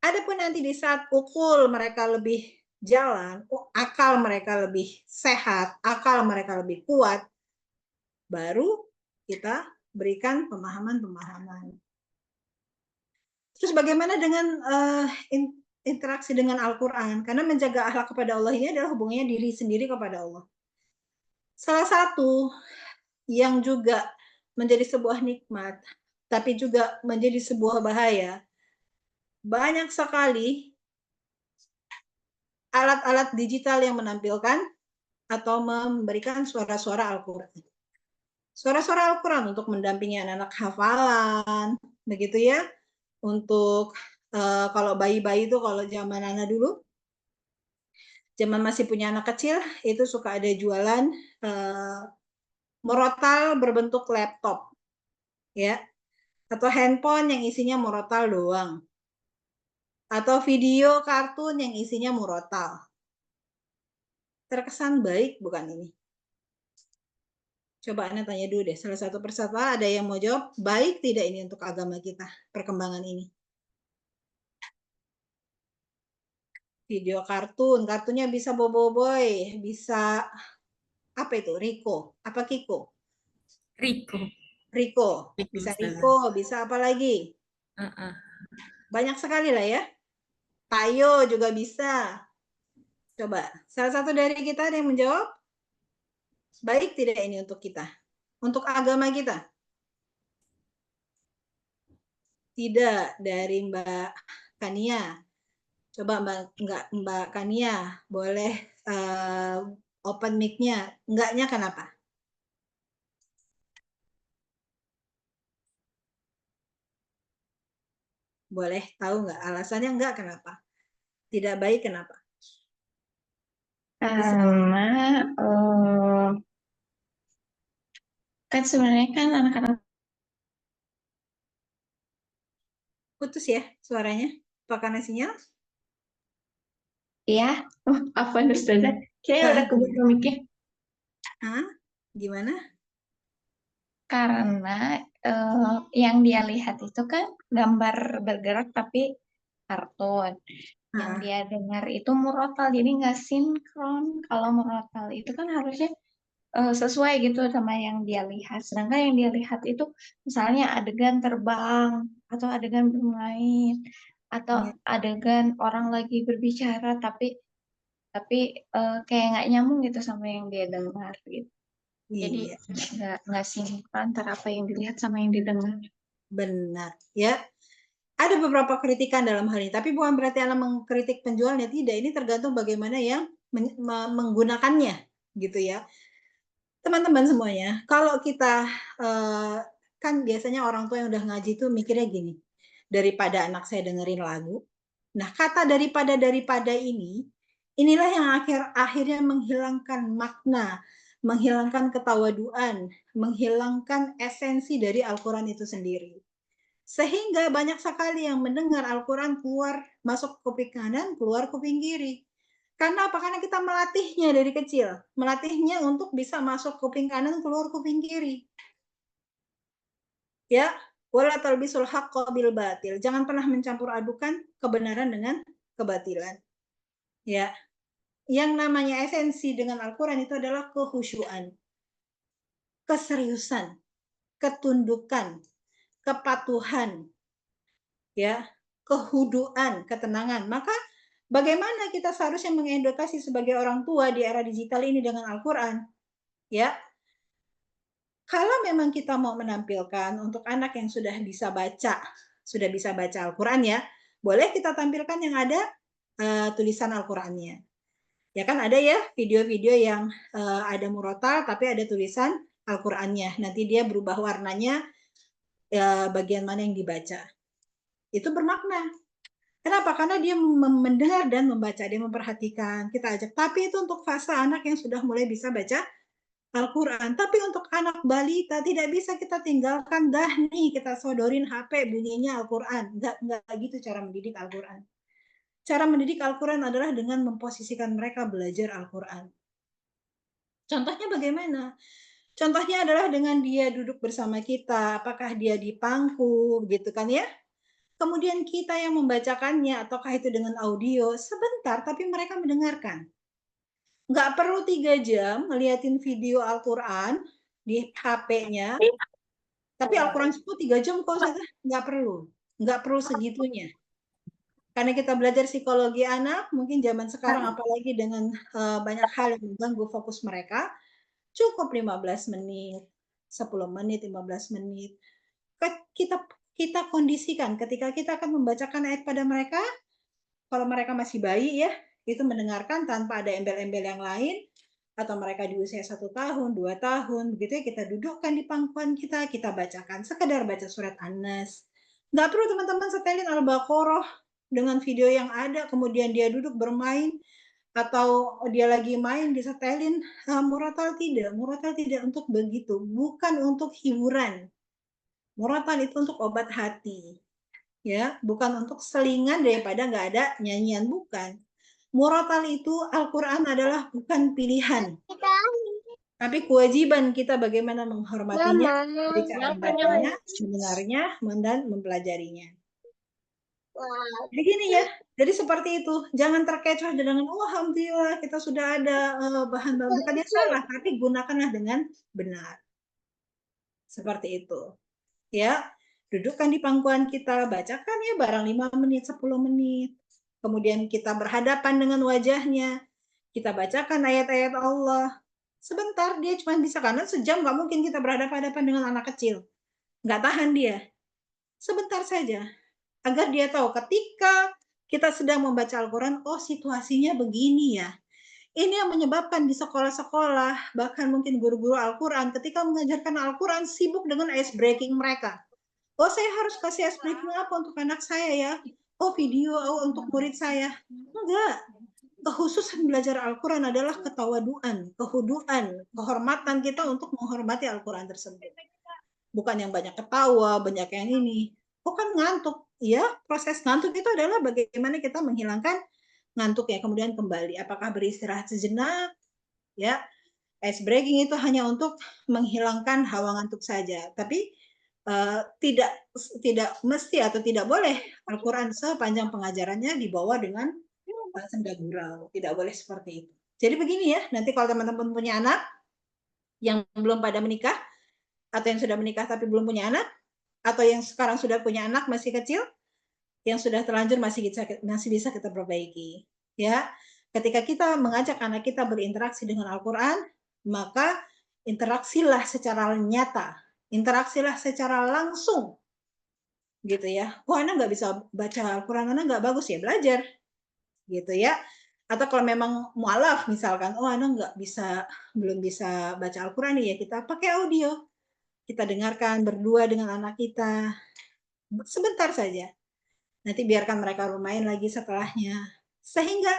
Adapun nanti di saat ukul mereka lebih jalan, akal mereka lebih sehat, akal mereka lebih kuat, baru kita berikan pemahaman-pemahaman. Terus bagaimana dengan interaksi dengan Al-Quran? Karena menjaga akhlak kepada Allah ini adalah hubungannya diri sendiri kepada Allah. Salah satu yang juga menjadi sebuah nikmat, tapi juga menjadi sebuah bahaya, banyak sekali alat-alat digital yang menampilkan atau memberikan suara-suara Al-Quran. Suara-suara Al-Quran untuk mendampingi anak-anak hafalan, begitu ya. Untuk kalau bayi-bayi itu kalau zaman anak dulu, zaman masih punya anak kecil, itu suka ada jualan murotal berbentuk laptop, ya, atau handphone yang isinya murotal doang, atau video kartun yang isinya murotal. Terkesan baik bukan ini? Coba Anda tanya dulu deh, salah satu peserta ada yang mau jawab, baik tidak ini untuk agama kita, perkembangan ini? Video kartun, kartunnya bisa Boboiboy, bisa apa itu, Riko, apa Kiko? Riko. Riko, bisa Riko, bisa apa lagi? Banyak sekali lah ya. Tayo juga bisa. Coba, salah satu dari kita ada yang menjawab, baik tidak ini untuk kita? Untuk agama kita? Tidak, dari Mbak Kania. Coba Mbak Kania, boleh open mic-nya. Enggaknya kenapa? Boleh tahu nggak alasannya enggak kenapa? Tidak baik kenapa? Karena kan sebenarnya kan anak-anak Putus ya suaranya? Apa karena sinyal? ya, apa Ustazah? Kayaknya udah kebuka mikir. Hah? Gimana? Karena yang dia lihat itu kan gambar bergerak tapi kartun. Yang dia dengar itu murotal, jadi nggak sinkron. Kalau murotal itu kan harusnya sesuai gitu sama yang dia lihat. Sedangkan yang dia lihat itu misalnya adegan terbang atau adegan bermain atau adegan orang lagi berbicara tapi kayak nggak nyambung gitu sama yang dia dengar gitu. Jadi Iya, nggak sinkron antara apa yang dilihat sama yang didengar. benar. Ya, ada beberapa kritikan dalam hal ini, tapi bukan berarti Anda mengkritik penjualnya, tidak. Ini tergantung bagaimana yang menggunakannya, gitu ya. Teman-teman semuanya, kalau kita kan biasanya orang tua yang udah ngaji tuh mikirnya gini, daripada anak saya dengerin lagu. Nah, kata daripada ini, inilah yang akhirnya menghilangkan makna, menghilangkan ketawaduan, menghilangkan esensi dari Al-Quran itu sendiri. Sehingga banyak sekali yang mendengar Al-Quran keluar, masuk kuping kanan, keluar kuping kiri. Karena apa? Karena kita melatihnya dari kecil. Melatihnya untuk bisa masuk kuping kanan, keluar kuping kiri. Ya, wala talbisul haqqa bil batil. Jangan pernah mencampur adukan kebenaran dengan kebatilan. Ya. Yang namanya esensi dengan Al-Quran itu adalah kehusyuan, keseriusan, ketundukan, kepatuhan, ya, kehuduan, ketenangan. Maka bagaimana kita seharusnya mengedukasi sebagai orang tua di era digital ini dengan Al-Quran? Ya, kalau memang kita mau menampilkan untuk anak yang sudah bisa baca Al-Quran ya, boleh kita tampilkan yang ada tulisan Al-Qurannya. Ya kan ada ya video-video yang ada murotal tapi ada tulisan Al-Qurannya. Nanti dia berubah warnanya bagian mana yang dibaca. Itu bermakna. Kenapa? Karena dia mendengar dan membaca, dia memperhatikan. Kita ajak. Tapi itu untuk fase anak yang sudah mulai bisa baca Al-Quran. Tapi untuk anak balita tidak bisa kita tinggalkan, dah nih kita sodorin HP bunyinya Al-Quran. Enggak gitu cara mendidik Al-Quran. Cara mendidik Al-Quran adalah dengan memposisikan mereka belajar Al-Quran. Contohnya bagaimana? Contohnya adalah dengan dia duduk bersama kita, apakah dia di pangku, gitu kan ya? kemudian kita yang membacakannya, ataukah itu dengan audio, sebentar tapi mereka mendengarkan. Nggak perlu 3 jam ngeliatin video Al-Quran di HP-nya, tapi Al-Quran itu 3 jam kok, nggak perlu segitunya. Karena kita belajar psikologi anak, mungkin zaman sekarang apalagi dengan banyak hal yang mengganggu fokus mereka, cukup 15 menit, 10 menit, 15 menit. Kita kondisikan ketika kita akan membacakan ayat pada mereka, kalau mereka masih bayi ya, itu mendengarkan tanpa ada embel-embel yang lain, atau mereka di usia 1 tahun, 2 tahun, begitu ya, kita dudukkan di pangkuan kita bacakan, sekedar baca surat An-Nas. Nggak perlu teman-teman setelin Al-Baqarah dengan video yang ada, kemudian dia duduk bermain, atau dia lagi main disetelin. Murotal tidak untuk begitu, bukan untuk hiburan. Murotal itu untuk obat hati, ya, bukan untuk selingan daripada nggak ada nyanyian, bukan. Murotal itu Al-Quran adalah bukan pilihan, tapi kewajiban kita bagaimana menghormatinya dari cara membacanya, mendengarnya, dan mempelajarinya. Jadi gini ya, jadi seperti itu. Jangan terkecoh dengan, oh alhamdulillah kita sudah ada bahan-bahan, bukannya salah, tapi gunakanlah dengan benar. Seperti itu. Ya, dudukkan di pangkuan kita, bacakan ya barang 5 menit, 10 menit. Kemudian kita berhadapan dengan wajahnya, kita bacakan ayat-ayat Allah. Sebentar, dia cuma bisa, karena sejam nggak mungkin kita berhadapan-hadapan dengan anak kecil. Nggak tahan dia. Sebentar saja. Agar dia tahu ketika kita sedang membaca Al-Quran, oh situasinya begini ya. Ini yang menyebabkan di sekolah-sekolah, bahkan mungkin guru-guru Al-Quran, ketika mengajarkan Al-Quran sibuk dengan ice breaking mereka. Oh saya harus kasih ice breaking apa untuk anak saya ya? Oh video untuk murid saya. Enggak. Kekhususan belajar Al-Quran adalah ketawaduan, kehuduan, kehormatan kita untuk menghormati Al-Quran tersebut. Bukan yang banyak ketawa, banyak yang ini. Oh kan ngantuk. Ya, proses ngantuk itu adalah bagaimana kita menghilangkan ngantuk ya, kemudian kembali. Apakah beristirahat sejenak? Ya, ice breaking itu hanya untuk menghilangkan hawa ngantuk saja. Tapi tidak mesti atau tidak boleh Al-Quran sepanjang pengajarannya dibawa dengan senda gurau. Tidak boleh seperti itu. Jadi begini ya, nanti kalau teman-teman punya anak yang belum pada menikah, atau yang sudah menikah tapi belum punya anak, atau yang sekarang sudah punya anak masih kecil, yang sudah terlanjur masih bisa kita perbaiki. Ya, ketika kita mengajak anak kita berinteraksi dengan Al-Quran, maka interaksilah secara nyata, interaksilah secara langsung, gitu ya. Oh, anak nggak bisa baca Al-Quran, anak nggak bagus ya belajar, gitu ya. Atau kalau memang mualaf misalkan, oh anak nggak bisa, belum bisa baca Al-Quran ya, kita pakai audio, kita dengarkan berdua dengan anak kita, sebentar saja. Nanti biarkan mereka bermain lagi setelahnya, sehingga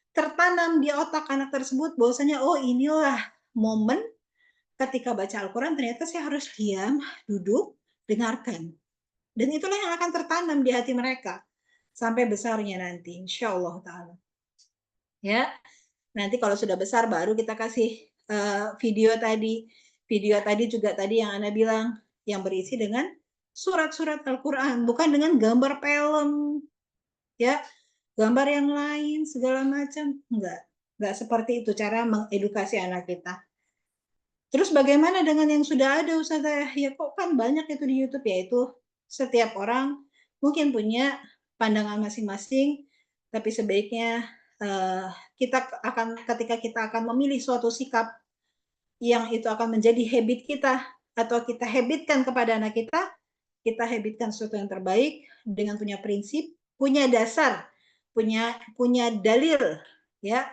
tertanam di otak anak tersebut bahwasanya oh inilah momen ketika baca Al-Quran ternyata saya harus diam, duduk, dengarkan. Dan itulah yang akan tertanam di hati mereka sampai besarnya nanti, insya Allah ta'ala. Ya, nanti kalau sudah besar baru kita kasih video tadi. Video tadi juga tadi yang Ana bilang, yang berisi dengan surat-surat Al-Quran, bukan dengan gambar film, ya, gambar yang lain segala macam, enggak seperti itu cara mengedukasi anak kita. Terus bagaimana dengan yang sudah ada Ustazah? Ya kok kan banyak itu di YouTube, yaitu setiap orang mungkin punya pandangan masing-masing, tapi sebaiknya ketika kita akan memilih suatu sikap yang itu akan menjadi habit kita, atau kita habitkan kepada anak kita habitkan sesuatu yang terbaik dengan punya prinsip, punya dasar, punya dalil, ya,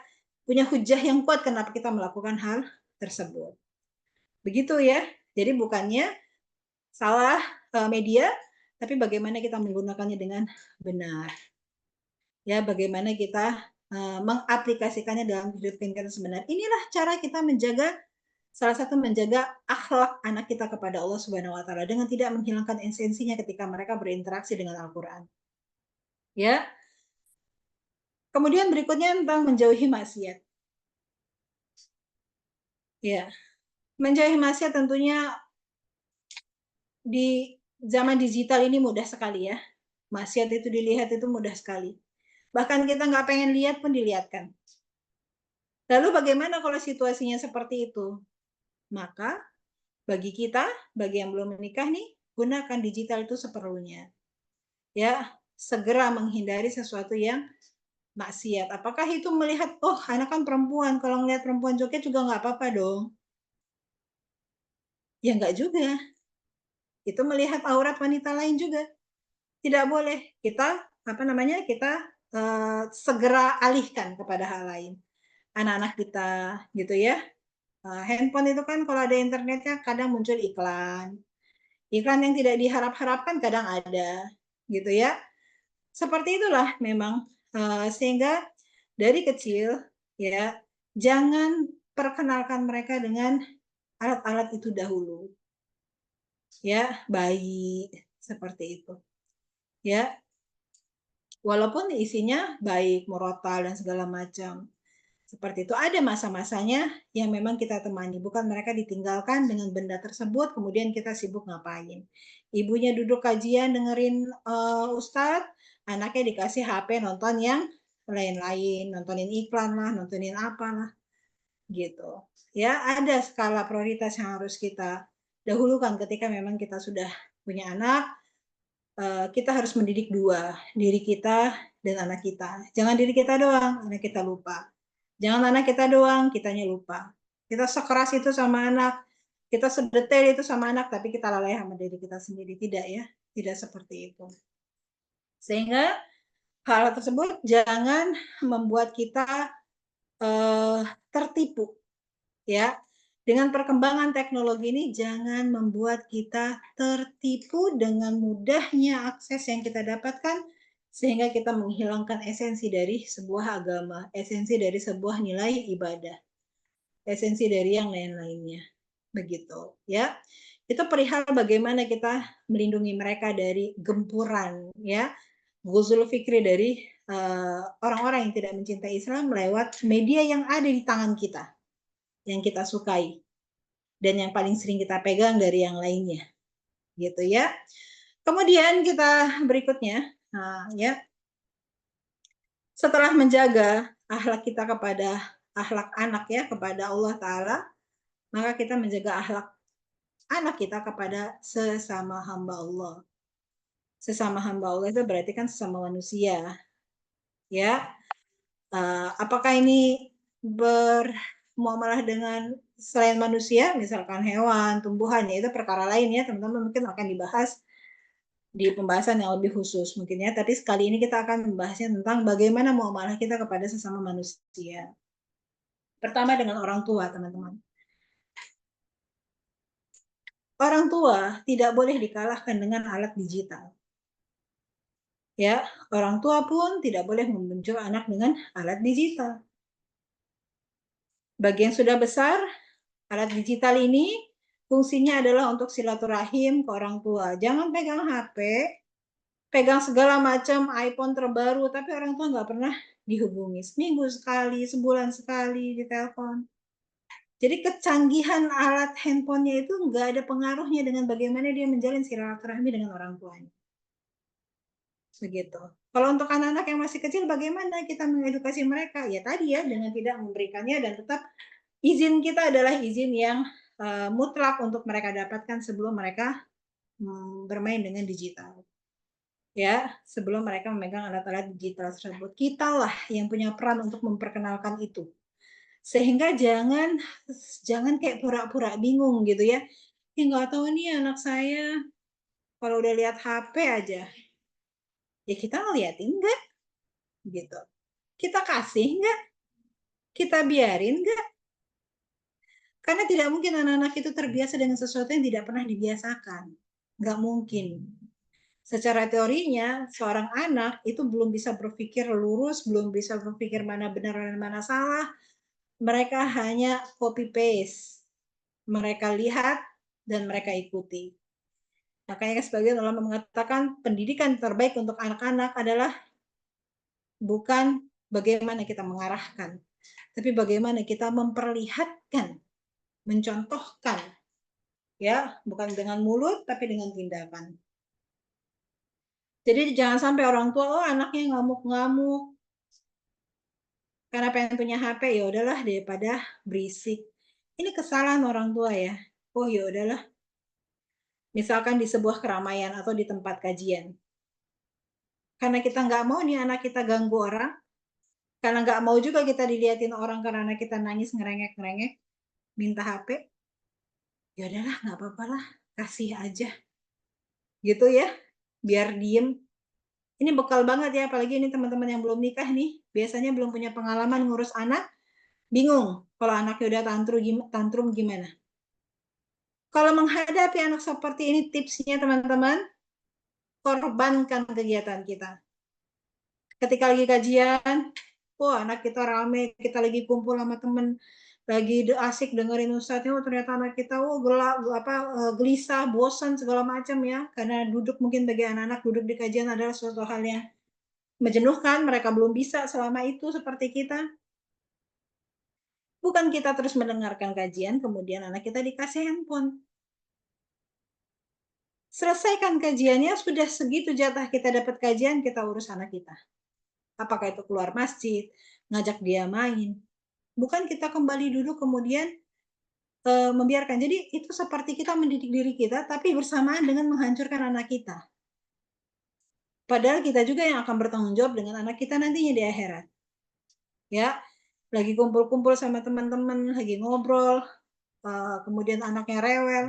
punya hujah yang kuat kenapa kita melakukan hal tersebut. Begitu ya. Jadi bukannya salah media, tapi bagaimana kita menggunakannya dengan benar. Ya, bagaimana kita mengaplikasikannya dalam hidup kita sebenarnya. Inilah cara kita menjaga, salah satu menjaga akhlak anak kita kepada Allah Subhanahu wa taala dengan tidak menghilangkan esensinya ketika mereka berinteraksi dengan Al-Qur'an. Ya. Kemudian berikutnya tentang menjauhi maksiat. Ya. Menjauhi maksiat tentunya di zaman digital ini mudah sekali ya. Maksiat itu dilihat itu mudah sekali. Bahkan kita nggak pengen lihat pun dilihatkan. Lalu bagaimana kalau situasinya seperti itu? Maka bagi kita, bagi yang belum menikah nih, gunakan digital itu seperlunya. Ya, segera menghindari sesuatu yang maksiat. Apakah itu melihat, oh anak kan perempuan, kalau ngelihat perempuan joget juga nggak apa-apa dong? Ya nggak juga. Itu melihat aurat wanita lain juga. Tidak boleh. Kita segera alihkan kepada hal lain. Anak-anak kita gitu ya. Handphone itu kan kalau ada internetnya kadang muncul iklan. Iklan yang tidak diharap-harapkan kadang ada gitu ya. Seperti itulah memang sehingga dari kecil ya jangan perkenalkan mereka dengan alat-alat itu dahulu. Ya, bayi seperti itu. Ya. Walaupun isinya baik, murotal dan segala macam. Seperti itu. Ada masa-masanya yang memang kita temani. Bukan mereka ditinggalkan dengan benda tersebut, kemudian kita sibuk ngapain. Ibunya duduk kajian, dengerin Ustadz, anaknya dikasih HP nonton yang lain-lain. Nontonin iklan lah, nontonin apalah. Gitu. Ya, ada skala prioritas yang harus kita dahulukan ketika memang kita sudah punya anak. Kita harus mendidik dua, diri kita dan anak kita. Jangan diri kita doang, anak kita lupa. Jangan anak kita doang, kitanya lupa. Kita sekeras itu sama anak, kita sedetail itu sama anak, tapi kita lalai sama diri kita sendiri. Tidak ya, tidak seperti itu. Sehingga hal tersebut jangan membuat kita tertipu. Ya, dengan perkembangan teknologi ini jangan membuat kita tertipu dengan mudahnya akses yang kita dapatkan sehingga kita menghilangkan esensi dari sebuah agama, esensi dari sebuah nilai ibadah, esensi dari yang lain-lainnya. Begitu, ya. Itu perihal bagaimana kita melindungi mereka dari gempuran, ya, ghuzul fikri dari orang-orang yang tidak mencintai Islam lewat media yang ada di tangan kita, yang kita sukai dan yang paling sering kita pegang dari yang lainnya gitu ya. Kemudian kita berikutnya ya, setelah menjaga akhlak kita kepada akhlak anak ya kepada Allah Ta'ala, maka kita menjaga akhlak anak kita kepada sesama hamba Allah. Sesama hamba Allah itu berarti kan sesama manusia ya. Apakah ini bermuamalah dengan selain manusia, misalkan hewan, tumbuhan, ya itu perkara lain ya teman-teman, mungkin akan dibahas di pembahasan yang lebih khusus mungkin ya. Tapi sekali ini kita akan membahasnya tentang bagaimana muamalah kita kepada sesama manusia. Pertama dengan orang tua, teman-teman. Orang tua tidak boleh dikalahkan dengan alat digital. Ya, orang tua pun tidak boleh membentuk anak dengan alat digital. Bagi yang sudah besar, alat digital ini fungsinya adalah untuk silaturahim ke orang tua. Jangan pegang HP, pegang segala macam iPhone terbaru, tapi orang tua nggak pernah dihubungi. Seminggu sekali, sebulan sekali ditelepon. Jadi kecanggihan alat handphonenya itu nggak ada pengaruhnya dengan bagaimana dia menjalin silaturahmi dengan orang tuanya. Begitu. Kalau untuk anak-anak yang masih kecil, bagaimana kita mengedukasi mereka? Ya tadi ya, dengan tidak memberikannya dan tetap izin kita adalah izin yang mutlak untuk mereka dapatkan sebelum mereka bermain dengan digital. Ya, sebelum mereka memegang alat-alat digital tersebut. Kita lah yang punya peran untuk memperkenalkan itu. Sehingga jangan kayak pura-pura bingung gitu ya. Ya nggak tahu nih anak saya kalau udah lihat HP aja. Ya kita ngeliatin nggak? Gitu. Kita kasih nggak? Kita biarin nggak? Karena tidak mungkin anak-anak itu terbiasa dengan sesuatu yang tidak pernah dibiasakan. Nggak mungkin. Secara teorinya, seorang anak itu belum bisa berpikir lurus, belum bisa berpikir mana benar dan mana salah. Mereka hanya copy-paste. Mereka lihat dan mereka ikuti. Makanya sebagian ulama mengatakan pendidikan terbaik untuk anak-anak adalah bukan bagaimana kita mengarahkan, tapi bagaimana kita memperlihatkan, mencontohkan, ya, bukan dengan mulut tapi dengan tindakan. Jadi jangan sampai orang tua, oh anaknya ngamuk-ngamuk karena pengen punya HP, ya udahlah daripada berisik. Ini kesalahan orang tua ya. Oh ya udahlah. Misalkan di sebuah keramaian atau di tempat kajian. Karena kita nggak mau nih anak kita ganggu orang, karena nggak mau juga kita diliatin orang karena anak kita nangis ngerengek-ngerengek, minta HP, ya udahlah nggak apa-apa lah, kasih aja. Gitu ya, biar diem. Ini bekal banget ya, apalagi ini teman-teman yang belum nikah nih, biasanya belum punya pengalaman ngurus anak, bingung kalau anaknya udah tantrum gimana. Kalau menghadapi anak seperti ini, tipsnya teman-teman, korbankan kegiatan kita. Ketika lagi kajian, wah anak kita rame, kita lagi kumpul sama temen, lagi asik dengerin ustadznya, oh ternyata anak kita gelap, gelisah, bosan segala macam ya, karena duduk mungkin bagi anak-anak duduk di kajian adalah suatu hal yang menjenuhkan, mereka belum bisa selama itu seperti kita. Bukan kita terus mendengarkan kajian, kemudian anak kita dikasih handphone. Selesaikan kajiannya, sudah segitu jatah kita dapat kajian, kita urus anak kita. Apakah itu keluar masjid, ngajak dia main. Bukan kita kembali duduk kemudian membiarkan. Jadi itu seperti kita mendidik diri kita, tapi bersamaan dengan menghancurkan anak kita. Padahal kita juga yang akan bertanggung jawab dengan anak kita nantinya di akhirat. Ya, lagi kumpul-kumpul sama teman-teman, lagi ngobrol, kemudian anaknya rewel.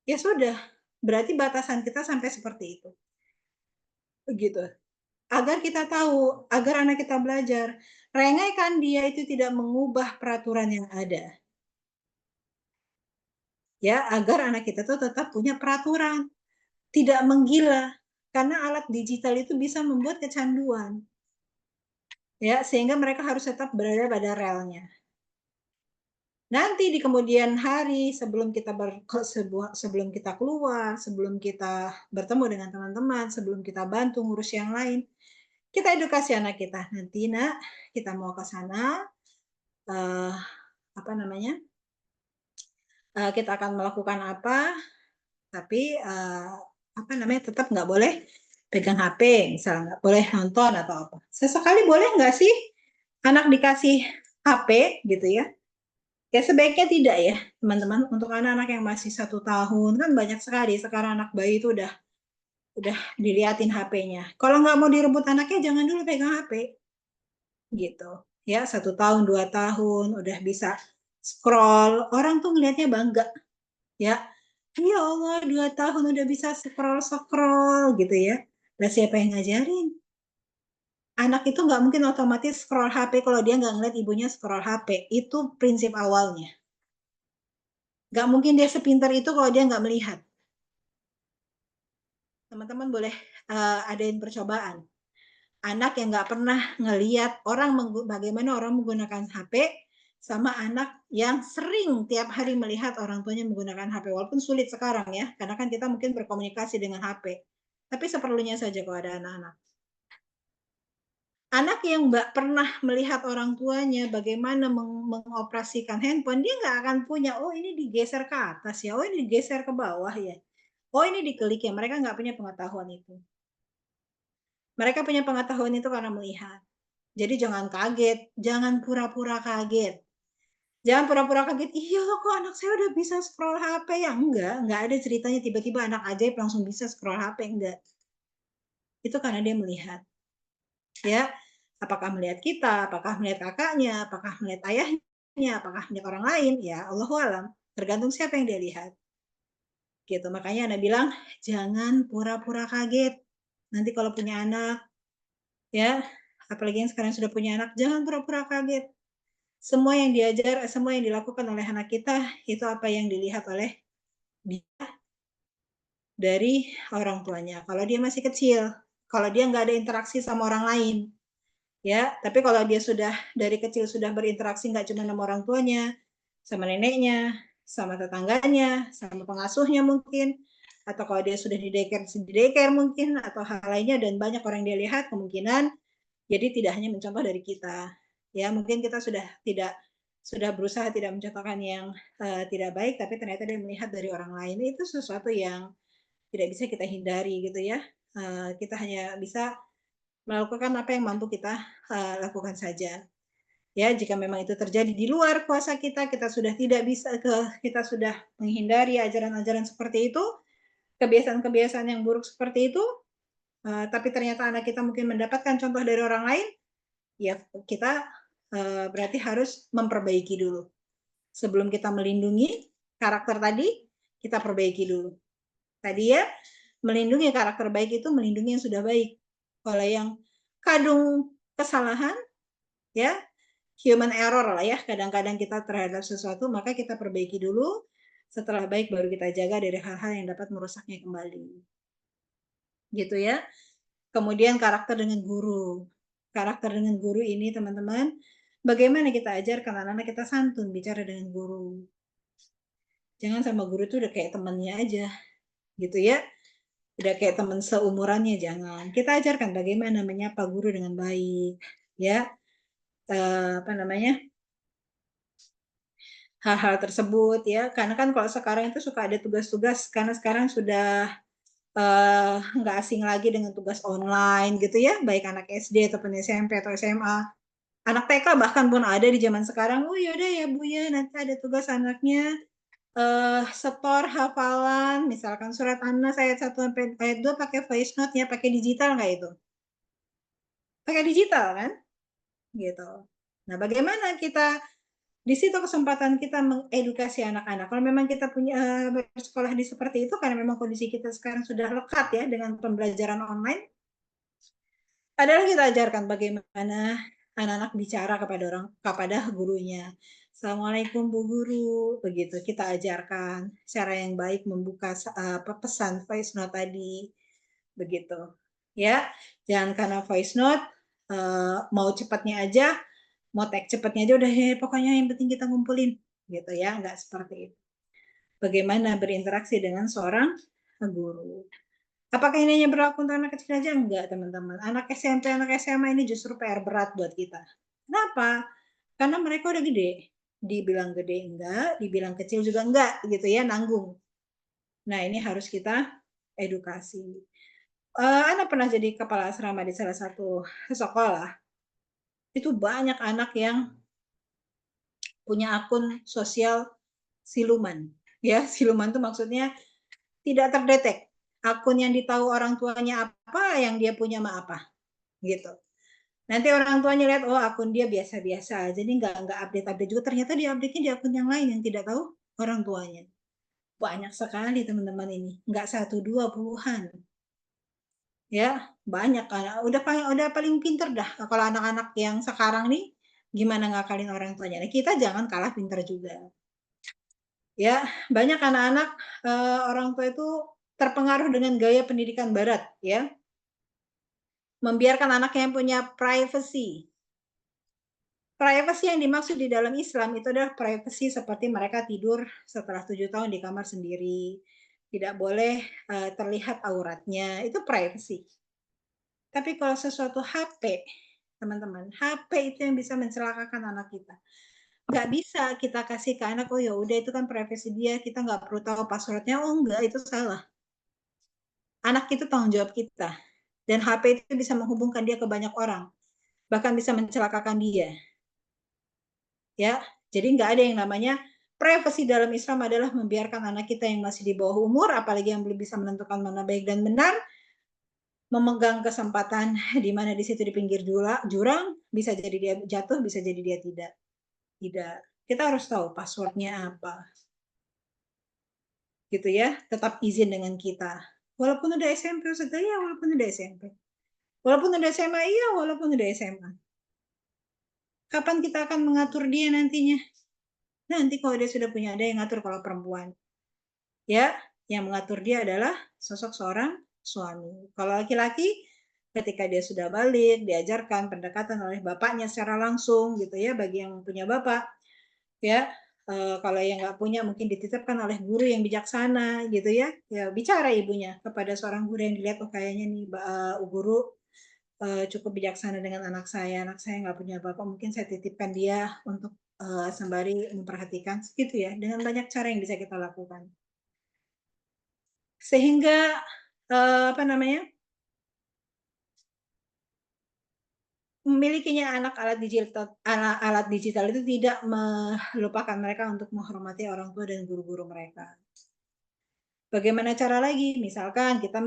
Ya sudah, berarti batasan kita sampai seperti itu. Begitu. Agar kita tahu, agar anak kita belajar, rengaikan dia itu tidak mengubah peraturan yang ada. Ya, agar anak kita tuh tetap punya peraturan, tidak menggila, karena alat digital itu bisa membuat kecanduan. Ya, sehingga mereka harus tetap berada pada relnya. Nanti di kemudian hari sebelum kita sebelum kita keluar, sebelum kita bertemu dengan teman-teman, sebelum kita bantu ngurus yang lain, kita edukasi anak kita. Nanti nak, kita mau ke sana, kita akan melakukan apa, tapi tetap nggak boleh pegang HP, misalnya nggak boleh nonton atau apa. Sesekali boleh nggak sih anak dikasih HP gitu ya? Ya sebaiknya tidak ya teman-teman. Untuk anak-anak yang masih 1 tahun kan banyak sekali sekarang anak bayi itu udah diliatin HP-nya. Kalau nggak mau direbut anaknya jangan dulu pegang HP gitu ya. 1 tahun 2 tahun udah bisa scroll, orang tuh ngelihatnya bangga ya. Ya Allah 2 tahun udah bisa scroll gitu ya. Nah siapa yang ngajarin? Anak itu nggak mungkin otomatis scroll HP kalau dia nggak ngeliat ibunya scroll HP. Itu prinsip awalnya. Nggak mungkin dia sepintar itu kalau dia nggak melihat. Teman-teman boleh adain percobaan. Anak yang nggak pernah ngeliat bagaimana orang menggunakan HP, sama anak yang sering tiap hari melihat orang tuanya menggunakan HP. Walaupun sulit sekarang ya, karena kan kita mungkin berkomunikasi dengan HP. Tapi seperlunya saja kalau ada anak-anak. Anak yang nggak pernah melihat orang tuanya bagaimana mengoperasikan handphone, dia nggak akan punya, oh ini digeser ke atas ya, oh ini digeser ke bawah ya, oh ini diklik ya. Mereka nggak punya pengetahuan itu. Mereka punya pengetahuan itu karena melihat. Jadi jangan kaget, jangan pura-pura kaget. Jangan pura-pura kaget, iya kok anak saya udah bisa scroll HP ya. Enggak ada ceritanya tiba-tiba anak ajaib langsung bisa scroll HP, enggak. Itu karena dia melihat. Ya, apakah melihat kita, apakah melihat kakaknya, apakah melihat ayahnya, apakah melihat orang lain, ya Allahu alam. Tergantung siapa yang dia lihat. Gitu. Makanya Anda bilang jangan pura-pura kaget. Nanti kalau punya anak, ya, apalagi yang sekarang sudah punya anak, jangan pura-pura kaget. Semua yang diajar, semua yang dilakukan oleh anak kita itu apa yang dilihat oleh dia dari orang tuanya. Kalau dia masih kecil, kalau dia nggak ada interaksi sama orang lain, ya. Tapi kalau dia sudah dari kecil sudah berinteraksi nggak cuma sama orang tuanya, sama neneknya, sama tetangganya, sama pengasuhnya mungkin, atau kalau dia sudah di daycare mungkin, atau hal lainnya, dan banyak orang dia lihat, kemungkinan jadi tidak hanya mencontoh dari kita. Ya, mungkin kita sudah berusaha tidak mencontohkan yang tidak baik, tapi ternyata dia melihat dari orang lain. Itu sesuatu yang tidak bisa kita hindari gitu ya. Kita hanya bisa melakukan apa yang mampu kita lakukan saja. Ya, jika memang itu terjadi di luar kuasa kita, kita sudah tidak bisa kita sudah menghindari ajaran-ajaran seperti itu, kebiasaan-kebiasaan yang buruk seperti itu, tapi ternyata anak kita mungkin mendapatkan contoh dari orang lain, ya kita berarti harus memperbaiki dulu. Sebelum kita melindungi karakter tadi, kita perbaiki dulu. Tadi ya, melindungi karakter baik itu melindungi yang sudah baik. Kalau yang kadung kesalahan, ya, human error lah ya, kadang-kadang kita terhadap sesuatu, maka kita perbaiki dulu, setelah baik baru kita jaga dari hal-hal yang dapat merusaknya kembali. Gitu ya. Kemudian karakter dengan guru. Karakter dengan guru ini teman-teman, bagaimana kita ajarkan anak-anak kita santun bicara dengan guru. Jangan sama guru itu udah kayak temannya aja, gitu ya. Udah kayak teman seumurannya, jangan. Kita ajarkan bagaimana menyapa guru dengan baik, ya. Apa namanya? Hal-hal tersebut ya, karena kan kalau sekarang itu suka ada tugas-tugas, karena sekarang sudah nggak asing lagi dengan tugas online gitu ya, baik anak SD ataupun SMP atau SMA. Anak TK bahkan pun ada di zaman sekarang, oh yaudah ya Bu ya, nanti ada tugas anaknya, setor hafalan, misalkan surat An-Nas ayat 1 sampai ayat 2 pakai voice note ya, pakai digital nggak itu? Pakai digital kan? Gitu. Nah, bagaimana kita di situ kesempatan kita mengedukasi anak-anak. Kalau memang kita punya bersekolah di seperti itu, karena memang kondisi kita sekarang sudah lekat ya dengan pembelajaran online, adalah kita ajarkan bagaimana anak-anak bicara kepada gurunya. Assalamualaikum Bu Guru, begitu kita ajarkan cara yang baik membuka pesan voice note tadi, begitu. Ya, jangan karena voice note mau cepatnya aja, mau tag cepatnya aja udah pokoknya yang penting kita ngumpulin, gitu ya, nggak seperti itu. Bagaimana berinteraksi dengan seorang guru. Apakah ini hanya berlaku untuk anak kecil aja? Enggak, teman-teman. Anak SMP, anak SMA ini justru PR berat buat kita. Kenapa? Karena mereka udah gede. Dibilang gede enggak, dibilang kecil juga enggak, gitu ya, nanggung. Nah, ini harus kita edukasi. Anak pernah jadi kepala asrama di salah satu sekolah. Itu banyak anak yang punya akun sosial siluman. Ya, siluman itu maksudnya tidak terdetek. Akun yang ditahu orang tuanya apa, yang dia punya mah apa, gitu. Nanti orang tuanya lihat, oh akun dia biasa-biasa, jadi nggak update-update juga. Ternyata dia update-nya di akun yang lain yang tidak tahu orang tuanya. Banyak sekali teman-teman ini, nggak 1, 2, puluhan. Ya, banyak. Udah paling pinter dah. Kalau anak-anak yang sekarang nih, gimana ngakalin orang tuanya. Nah, kita jangan kalah pinter juga. Ya, banyak anak-anak orang tua itu terpengaruh dengan gaya pendidikan barat, ya. Membiarkan anaknya yang punya privacy. Privacy yang dimaksud di dalam Islam itu adalah privacy seperti mereka tidur setelah 7 tahun di kamar sendiri, tidak boleh terlihat auratnya, itu privacy. Tapi kalau sesuatu HP, teman-teman, HP itu yang bisa mencelakakan anak kita. Nggak bisa kita kasih ke anak, oh ya udah itu kan privasi dia, kita nggak perlu tahu passwordnya. Oh enggak, itu salah. Anak itu tanggung jawab kita. Dan HP itu bisa menghubungkan dia ke banyak orang. Bahkan bisa mencelakakan dia. Ya, jadi nggak ada yang namanya privasi dalam Islam adalah membiarkan anak kita yang masih di bawah umur, apalagi yang belum bisa menentukan mana baik dan benar, memegang kesempatan di mana di situ di pinggir jurang, bisa jadi dia jatuh, bisa jadi dia tidak. Tidak. Kita harus tahu passwordnya apa. Gitu ya, tetap izin dengan kita. Walaupun udah SMP, ya walaupun udah SMP. Walaupun udah SMA, iya walaupun udah SMA. Kapan kita akan mengatur dia nantinya? Nanti kalau dia sudah punya, ada yang ngatur kalau perempuan. Ya, yang mengatur dia adalah sosok seorang suami. Kalau laki-laki, ketika dia sudah balik, diajarkan pendekatan oleh bapaknya secara langsung gitu ya, bagi yang punya bapak. Ya, kalau yang nggak punya mungkin dititipkan oleh guru yang bijaksana gitu ya. Ya bicara ibunya kepada seorang guru yang dilihat, oh kayaknya nih guru cukup bijaksana dengan anak saya nggak punya bapak, mungkin saya titipkan dia untuk sembari memperhatikan, gitu ya, dengan banyak cara yang bisa kita lakukan. Sehingga apa namanya, memilikinya alat digital itu tidak melupakan mereka untuk menghormati orang tua dan guru-guru mereka. Bagaimana cara lagi? Misalkan kita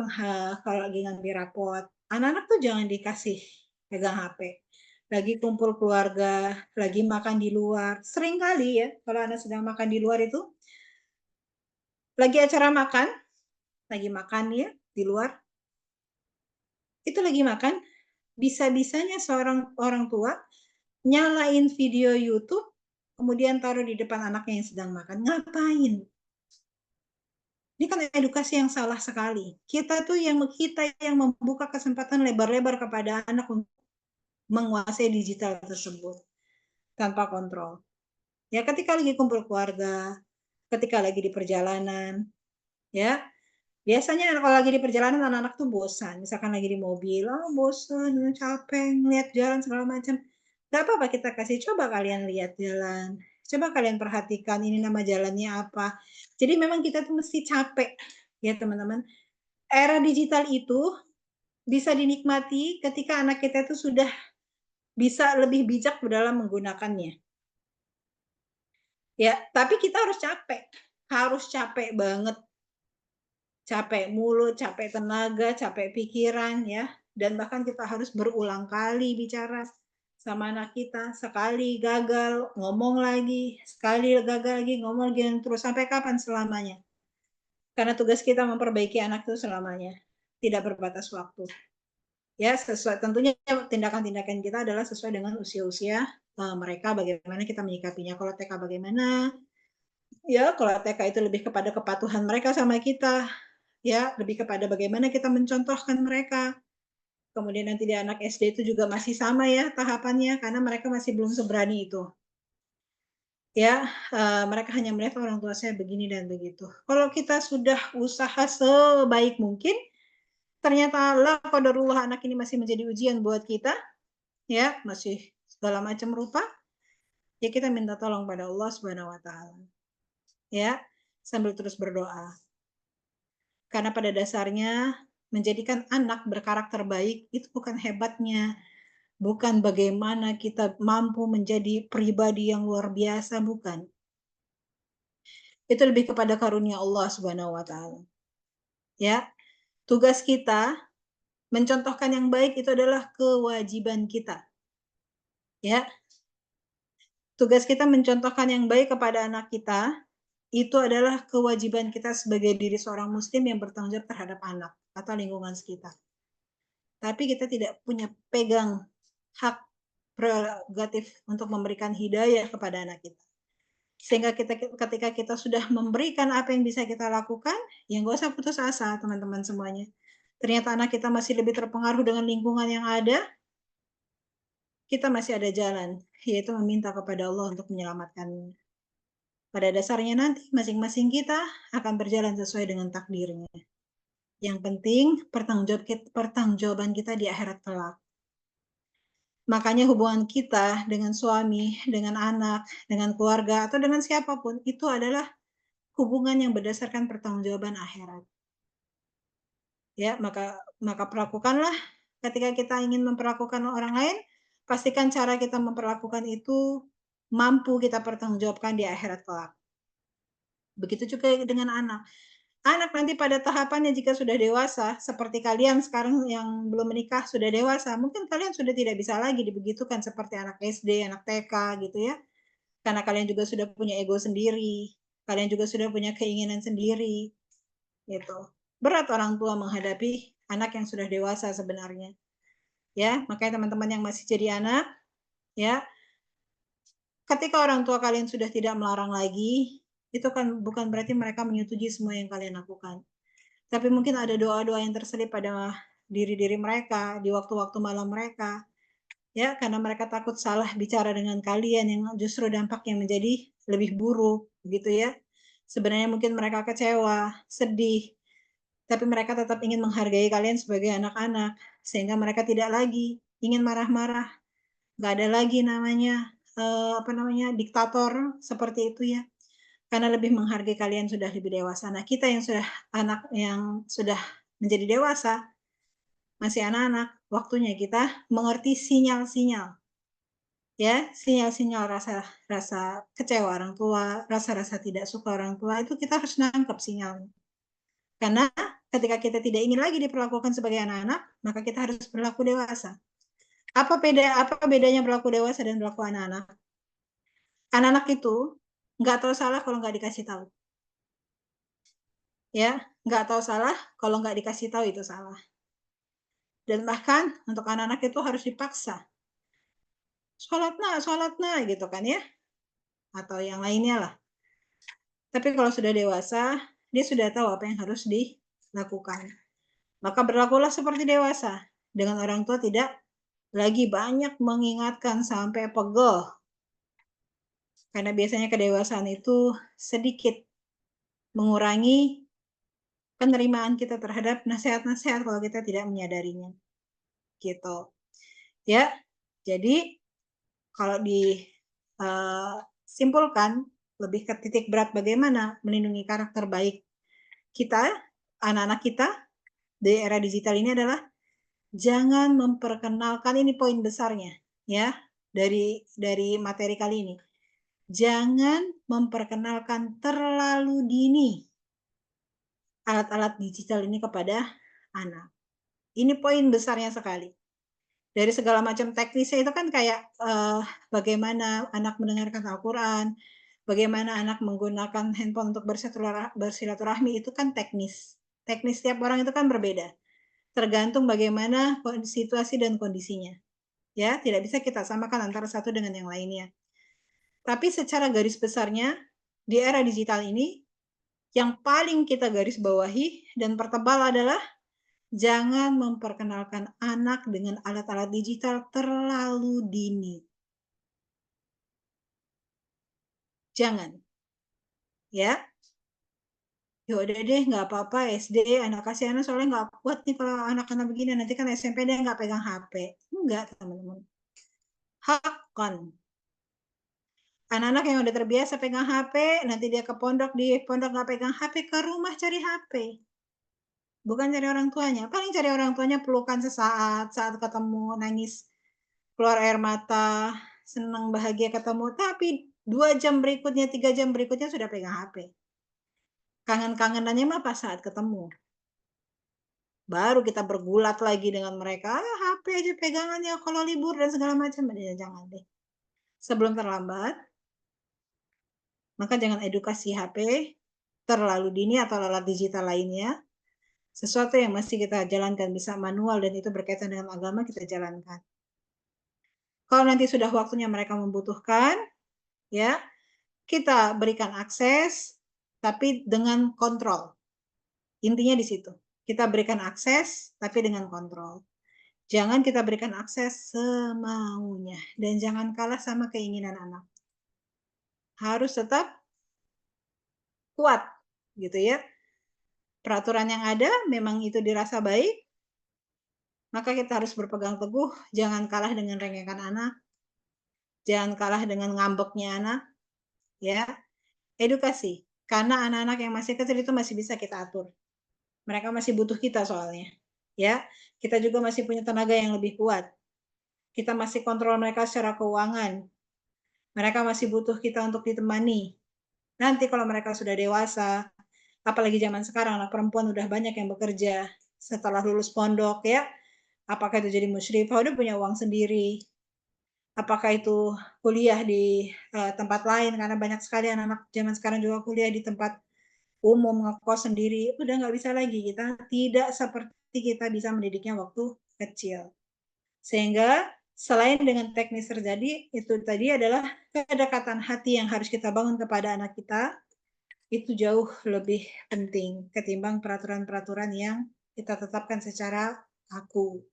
kalau lagi ngambil rapot, anak-anak tuh jangan dikasih pegang HP. Lagi kumpul keluarga, lagi makan di luar. Sering kali ya, kalau anak sedang makan di luar itu, lagi acara makan, lagi makan ya di luar, itu lagi makan, bisa-bisanya seorang orang tua nyalain video YouTube, kemudian taruh di depan anaknya yang sedang makan. Ngapain? Ini kan edukasi yang salah sekali. Kita yang membuka kesempatan lebar-lebar kepada anak untuk menguasai digital tersebut tanpa kontrol. Ya, ketika lagi kumpul keluarga, ketika lagi di perjalanan, ya, biasanya kalau lagi di perjalanan anak-anak tuh bosan. Misalkan lagi di mobil, bosan, capek, ngeliat jalan segala macam. Gak apa-apa kita kasih, coba kalian lihat jalan. Coba kalian perhatikan ini nama jalannya apa. Jadi memang kita tuh mesti capek, ya teman-teman. Era digital itu bisa dinikmati ketika anak kita itu sudah bisa lebih bijak dalam menggunakannya. Ya, tapi kita harus capek banget. Capek mulut, capek tenaga, capek pikiran ya. Dan bahkan kita harus berulang kali bicara sama anak kita. Sekali gagal, ngomong lagi. Sekali gagal lagi, ngomong lagi. Terus sampai kapan selamanya? Karena tugas kita memperbaiki anak itu selamanya. Tidak berbatas waktu. Ya, sesuai tentunya tindakan-tindakan kita adalah sesuai dengan usia-usia mereka, bagaimana kita menyikapinya. Kalau TK bagaimana? Ya, kalau TK itu lebih kepada kepatuhan mereka sama kita. Ya, lebih kepada bagaimana kita mencontohkan mereka. Kemudian nanti di anak SD itu juga masih sama ya tahapannya, karena mereka masih belum seberani itu. Ya, mereka hanya melihat orang tua saya begini dan begitu. Kalau kita sudah usaha sebaik mungkin, ternyata la qadarullah anak ini masih menjadi ujian buat kita, ya, masih segala macam rupa, ya kita minta tolong pada Allah Subhanahu wa taala. Ya, sambil terus berdoa. Karena pada dasarnya menjadikan anak berkarakter baik itu bukan hebatnya, bukan bagaimana kita mampu menjadi pribadi yang luar biasa, bukan. Itu lebih kepada karunia Allah Subhanahu wa taala. Ya. Tugas kita mencontohkan yang baik itu adalah kewajiban kita. Ya. Tugas kita mencontohkan yang baik kepada anak kita itu adalah kewajiban kita sebagai diri seorang muslim yang bertanggung jawab terhadap anak atau lingkungan sekitar. Tapi kita tidak punya pegang hak prerogatif untuk memberikan hidayah kepada anak kita. Sehingga ketika kita sudah memberikan apa yang bisa kita lakukan, ya nggak usah putus asa teman-teman semuanya. Ternyata anak kita masih lebih terpengaruh dengan lingkungan yang ada, kita masih ada jalan, yaitu meminta kepada Allah untuk menyelamatkannya. Pada dasarnya nanti masing-masing kita akan berjalan sesuai dengan takdirnya. Yang penting pertanggungjawaban kita di akhirat kelak. Makanya hubungan kita dengan suami, dengan anak, dengan keluarga, atau dengan siapapun, itu adalah hubungan yang berdasarkan pertanggungjawaban akhirat. Ya, maka perlakukanlah ketika kita ingin memperlakukan orang lain, pastikan cara kita memperlakukan itu mampu kita pertanggungjawabkan di akhirat kelak. Begitu juga dengan anak. Anak nanti pada tahapannya jika sudah dewasa, seperti kalian sekarang yang belum menikah sudah dewasa, mungkin kalian sudah tidak bisa lagi dibegitukan seperti anak SD, anak TK gitu ya. Karena kalian juga sudah punya ego sendiri, kalian juga sudah punya keinginan sendiri. Gitu. Berat orang tua menghadapi anak yang sudah dewasa sebenarnya. Ya, makanya teman-teman yang masih jadi anak, ya, ketika orang tua kalian sudah tidak melarang lagi, itu kan bukan berarti mereka menyetujui semua yang kalian lakukan. Tapi mungkin ada doa-doa yang terselip pada diri-diri mereka di waktu-waktu malam mereka. Ya, karena mereka takut salah bicara dengan kalian yang justru dampaknya menjadi lebih buruk, gitu ya. Sebenarnya mungkin mereka kecewa, sedih, tapi mereka tetap ingin menghargai kalian sebagai anak-anak, sehingga mereka tidak lagi ingin marah-marah. Nggak ada lagi namanya diktator seperti itu ya. Karena lebih menghargai kalian sudah lebih dewasa. Nah, kita yang sudah anak yang sudah menjadi dewasa, masih anak-anak, waktunya kita mengerti sinyal-sinyal. Ya, sinyal-sinyal rasa kecewa orang tua, rasa-rasa tidak suka orang tua, itu kita harus nangkep sinyalnya. Karena ketika kita tidak ingin lagi diperlakukan sebagai anak-anak, maka kita harus berlaku dewasa. Apa bedanya berlaku dewasa dan berlaku anak-anak? Anak-anak itu nggak tahu salah kalau nggak dikasih tahu. Ya, nggak tahu salah kalau nggak dikasih tahu itu salah. Dan bahkan untuk anak-anak itu harus dipaksa. Sholat nah, gitu kan ya. Atau yang lainnya lah. Tapi kalau sudah dewasa, dia sudah tahu apa yang harus dilakukan. Maka berlakulah seperti dewasa. Dengan orang tua tidak lagi banyak mengingatkan sampai pegel. Karena biasanya kedewasaan itu sedikit mengurangi penerimaan kita terhadap nasihat-nasihat kalau kita tidak menyadarinya. Gitu. Ya. Jadi kalau disimpulkan lebih ke titik berat bagaimana melindungi karakter baik kita, anak-anak kita di era digital ini adalah jangan memperkenalkan, ini poin besarnya ya dari materi kali ini. Jangan memperkenalkan terlalu dini alat-alat digital ini kepada anak. Ini poin besarnya sekali. Dari segala macam teknisnya itu kan kayak bagaimana anak mendengarkan Al-Quran, bagaimana anak menggunakan handphone untuk bersilaturahmi, itu kan teknis. Teknis setiap orang itu kan berbeda. Tergantung bagaimana situasi dan kondisinya. Ya, tidak bisa kita samakan antara satu dengan yang lainnya. Tapi secara garis besarnya, di era digital ini, yang paling kita garis bawahi dan pertebal adalah jangan memperkenalkan anak dengan alat-alat digital terlalu dini. Jangan. Ya. Ya udah deh, nggak apa-apa SD, anak kasih anak soalnya nggak kuat nih kalau anak-anak begini, nanti kan SMP dia nggak pegang HP. Enggak, teman-teman. Hakkan. Anak-anak yang udah terbiasa pegang HP, nanti dia ke pondok, di pondok nggak pegang HP, ke rumah cari HP. Bukan cari orang tuanya. Paling cari orang tuanya pelukan sesaat, saat ketemu, nangis, keluar air mata, senang, bahagia ketemu. Tapi 2 jam berikutnya, 3 jam berikutnya sudah pegang HP. Kangen-kangenannya mah pas saat ketemu. Baru kita bergulat lagi dengan mereka, HP aja pegangannya kalau libur dan segala macam. Jangan deh. Sebelum terlambat, maka jangan edukasi HP terlalu dini atau alat digital lainnya. Sesuatu yang masih kita jalankan bisa manual dan itu berkaitan dengan agama, kita jalankan. Kalau nanti sudah waktunya mereka membutuhkan, ya, kita berikan akses, tapi dengan kontrol. Intinya di situ. Kita berikan akses, tapi dengan kontrol. Jangan kita berikan akses semaunya. Dan jangan kalah sama keinginan anak. Harus tetap kuat, gitu ya. Peraturan yang ada memang itu dirasa baik, maka kita harus berpegang teguh, jangan kalah dengan rengekan anak, jangan kalah dengan ngambeknya anak, ya. Edukasi, karena anak-anak yang masih kecil itu masih bisa kita atur. Mereka masih butuh kita soalnya, ya. Kita juga masih punya tenaga yang lebih kuat. Kita masih kontrol mereka secara keuangan. Mereka masih butuh kita untuk ditemani. Nanti kalau mereka sudah dewasa, apalagi zaman sekarang anak perempuan udah banyak yang bekerja setelah lulus pondok, ya. Apakah itu jadi musyrifah, udah punya uang sendiri. Apakah itu kuliah di tempat lain, karena banyak sekali anak-anak zaman sekarang juga kuliah di tempat umum, ngekos sendiri, udah nggak bisa lagi. Kita tidak seperti kita bisa mendidiknya waktu kecil. Sehingga selain dengan teknis terjadi, itu tadi adalah kedekatan hati yang harus kita bangun kepada anak kita, itu jauh lebih penting ketimbang peraturan-peraturan yang kita tetapkan secara kaku.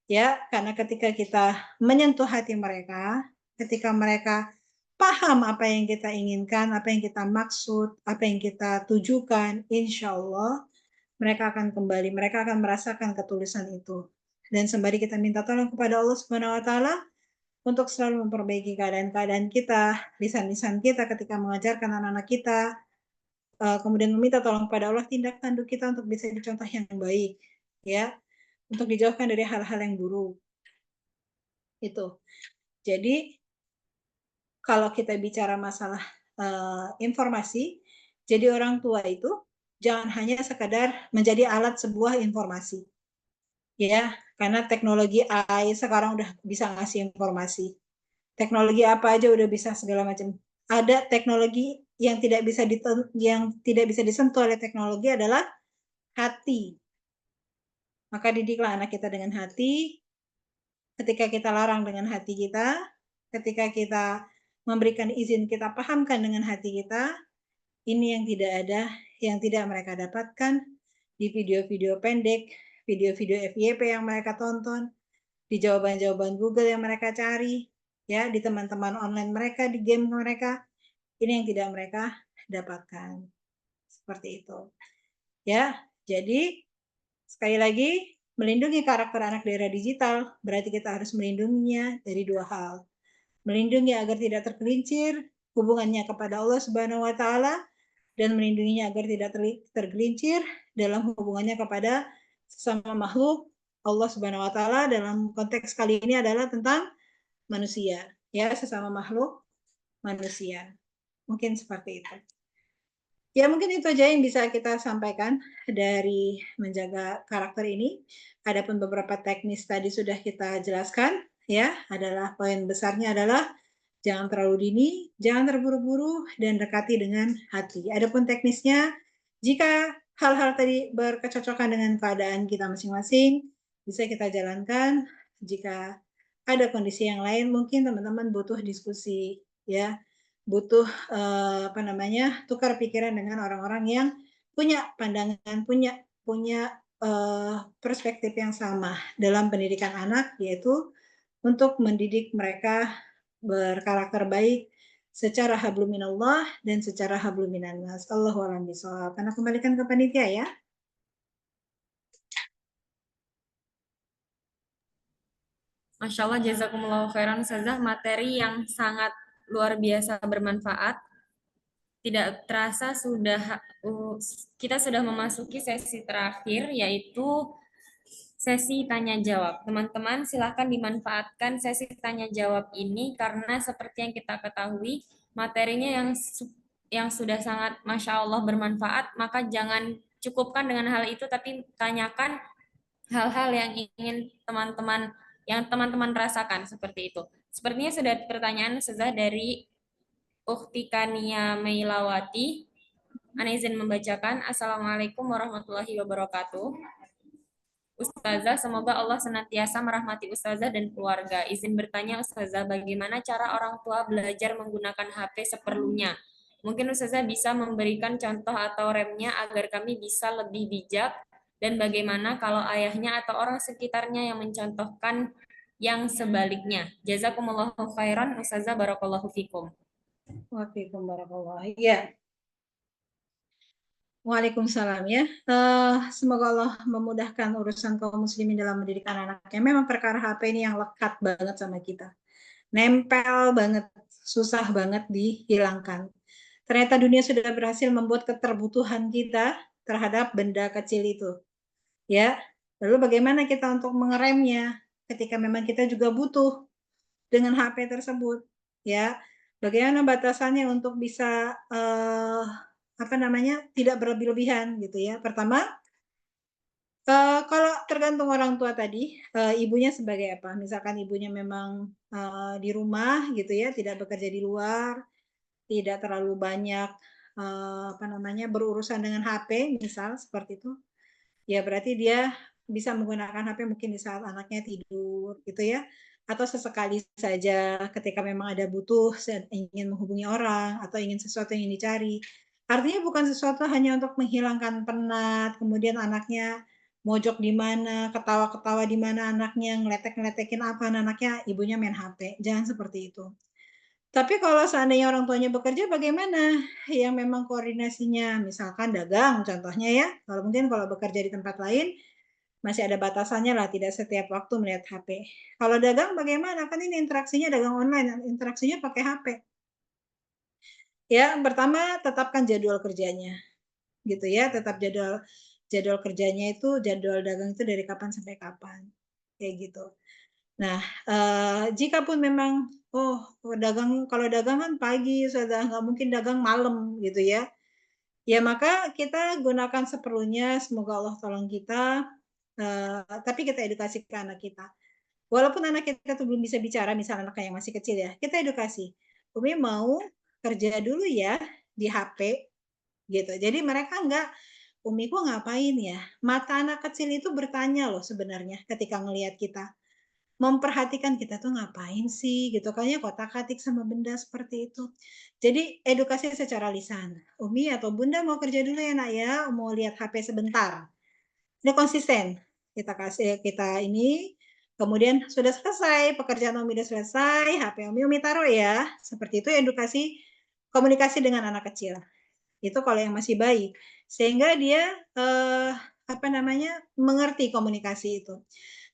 Ya, karena ketika kita menyentuh hati mereka, ketika mereka paham apa yang kita inginkan, apa yang kita maksud, apa yang kita tujukan, insya Allah mereka akan kembali, mereka akan merasakan ketulusan itu. Dan sembari kita minta tolong kepada Allah Subhanahu wa Ta'ala untuk selalu memperbaiki keadaan-keadaan kita, lisan-lisan kita ketika mengajarkan anak-anak kita, kemudian meminta tolong kepada Allah, tindak tanduk kita untuk bisa dicontoh yang baik, ya. untuk dijauhkan dari hal-hal yang buruk. Itu. Jadi kalau kita bicara masalah informasi, jadi orang tua itu jangan hanya sekadar menjadi alat sebuah informasi. Ya, karena teknologi AI sekarang udah bisa ngasih informasi. Teknologi apa aja udah bisa segala macam. Ada teknologi yang tidak bisa disentuh oleh teknologi adalah hati. Maka didiklah anak kita dengan hati. Ketika kita larang dengan hati kita, ketika kita memberikan izin, kita pahamkan dengan hati kita, ini yang tidak ada, yang tidak mereka dapatkan di video-video pendek, video-video FYP yang mereka tonton, di jawaban-jawaban Google yang mereka cari, ya, di teman-teman online mereka, di game mereka. Ini yang tidak mereka dapatkan. Seperti itu. Ya, jadi sekali lagi melindungi karakter anak di era digital berarti kita harus melindunginya dari dua hal. Melindungi agar tidak tergelincir hubungannya kepada Allah Subhanahu wa taala dan melindunginya agar tidak tergelincir dalam hubungannya kepada sesama makhluk Allah Subhanahu wa taala. Dalam konteks kali ini adalah tentang manusia, ya, sesama makhluk manusia. Mungkin seperti itu. Ya, mungkin itu aja yang bisa kita sampaikan dari menjaga karakter ini. Adapun beberapa teknis tadi sudah kita jelaskan, ya, adalah poin besarnya adalah jangan terlalu dini, jangan terburu-buru, dan dekati dengan hati. Adapun teknisnya, jika hal-hal tadi berkecocokan dengan keadaan kita masing-masing, bisa kita jalankan. Jika ada kondisi yang lain, mungkin teman-teman butuh diskusi, ya, butuh tukar pikiran dengan orang-orang yang punya pandangan, punya perspektif yang sama dalam pendidikan anak, yaitu untuk mendidik mereka berkarakter baik secara hablum minallah dan secara hablum minannas. Allahu a'lam bishawab. Karena kembalikan ke panitia ya. Masya Allah, jazakumullah khairan Ustazah, materi yang sangat luar biasa bermanfaat. Tidak terasa kita sudah memasuki sesi terakhir, yaitu sesi tanya jawab. Teman-teman silakan dimanfaatkan sesi tanya jawab ini karena seperti yang kita ketahui materinya yang sudah sangat Masya Allah bermanfaat, maka jangan cukupkan dengan hal itu tapi tanyakan hal-hal yang ingin teman-teman rasakan seperti itu. Sepertinya sudah pertanyaan Ustazah dari Ukhti Kania Meilawati. Ana izin membacakan. Assalamualaikum warahmatullahi wabarakatuh. Ustazah, semoga Allah senantiasa merahmati Ustazah dan keluarga. Izin bertanya Ustazah, bagaimana cara orang tua belajar menggunakan HP seperlunya? Mungkin Ustazah bisa memberikan contoh atau remnya agar kami bisa lebih bijak, dan bagaimana kalau ayahnya atau orang sekitarnya yang mencontohkan yang sebaliknya. Jazakumullahu khairan, Ustazah, barakallahu fikum. Waalaikumsalam. Ya. Waalaikumsalam ya. Semoga Allah memudahkan urusan kaum muslimin dalam mendidik anak-anaknya. Memang perkara HP ini yang lekat banget sama kita. Nempel banget, susah banget dihilangkan. Ternyata dunia sudah berhasil membuat keterbutuhan kita terhadap benda kecil itu. Ya. Lalu bagaimana kita untuk mengeremnya ketika memang kita juga butuh dengan HP tersebut, ya. Bagaimana batasannya untuk bisa tidak berlebih-lebihan gitu ya. Pertama, kalau tergantung orang tua tadi, ibunya sebagai apa? Misalkan ibunya memang di rumah gitu ya, tidak bekerja di luar, tidak terlalu banyak berurusan dengan HP, misal seperti itu. Ya berarti dia bisa menggunakan HP mungkin di saat anaknya tidur gitu ya, atau sesekali saja ketika memang ada butuh, ingin menghubungi orang atau ingin sesuatu yang ingin dicari. Artinya bukan sesuatu hanya untuk menghilangkan penat, kemudian anaknya mojok di mana, ketawa-ketawa di mana anaknya, ngeletek-ngeletekin apa anaknya, ibunya main HP. Jangan seperti itu. Tapi kalau seandainya orang tuanya bekerja bagaimana? Yang memang koordinasinya, misalkan dagang contohnya ya, kalau mungkin kalau bekerja di tempat lain, masih ada batasannya lah, tidak setiap waktu melihat HP. Kalau dagang bagaimana? Kan ini interaksinya dagang online, interaksinya pakai HP. Ya, pertama tetapkan jadwal kerjanya. Gitu ya, tetap jadwal jadwal kerjanya itu, jadwal dagang itu dari kapan sampai kapan, kayak gitu. Nah, jika pun memang, kalau dagang kan pagi, sudah nggak mungkin dagang malam gitu ya. Ya maka kita gunakan seperlunya, semoga Allah tolong kita, tapi kita edukasi ke anak kita. Walaupun anak kita tuh belum bisa bicara, misalnya anak yang masih kecil ya, kita edukasi. Umi mau kerja dulu ya di HP, gitu. Jadi mereka nggak, Umi kok ngapain ya? Mata anak kecil itu bertanya loh sebenarnya ketika ngelihat kita. Memperhatikan kita tuh ngapain sih gitu kan ya, kotak-atik sama benda seperti itu. Jadi edukasi secara lisan. Umi atau Bunda mau kerja dulu ya nak ya, mau lihat HP sebentar. Ini konsisten. Kita ini, kemudian sudah selesai, pekerjaan Umi sudah selesai, HP Umi taruh ya. Seperti itu edukasi komunikasi dengan anak kecil. Itu kalau yang masih bayi. Sehingga dia mengerti komunikasi itu.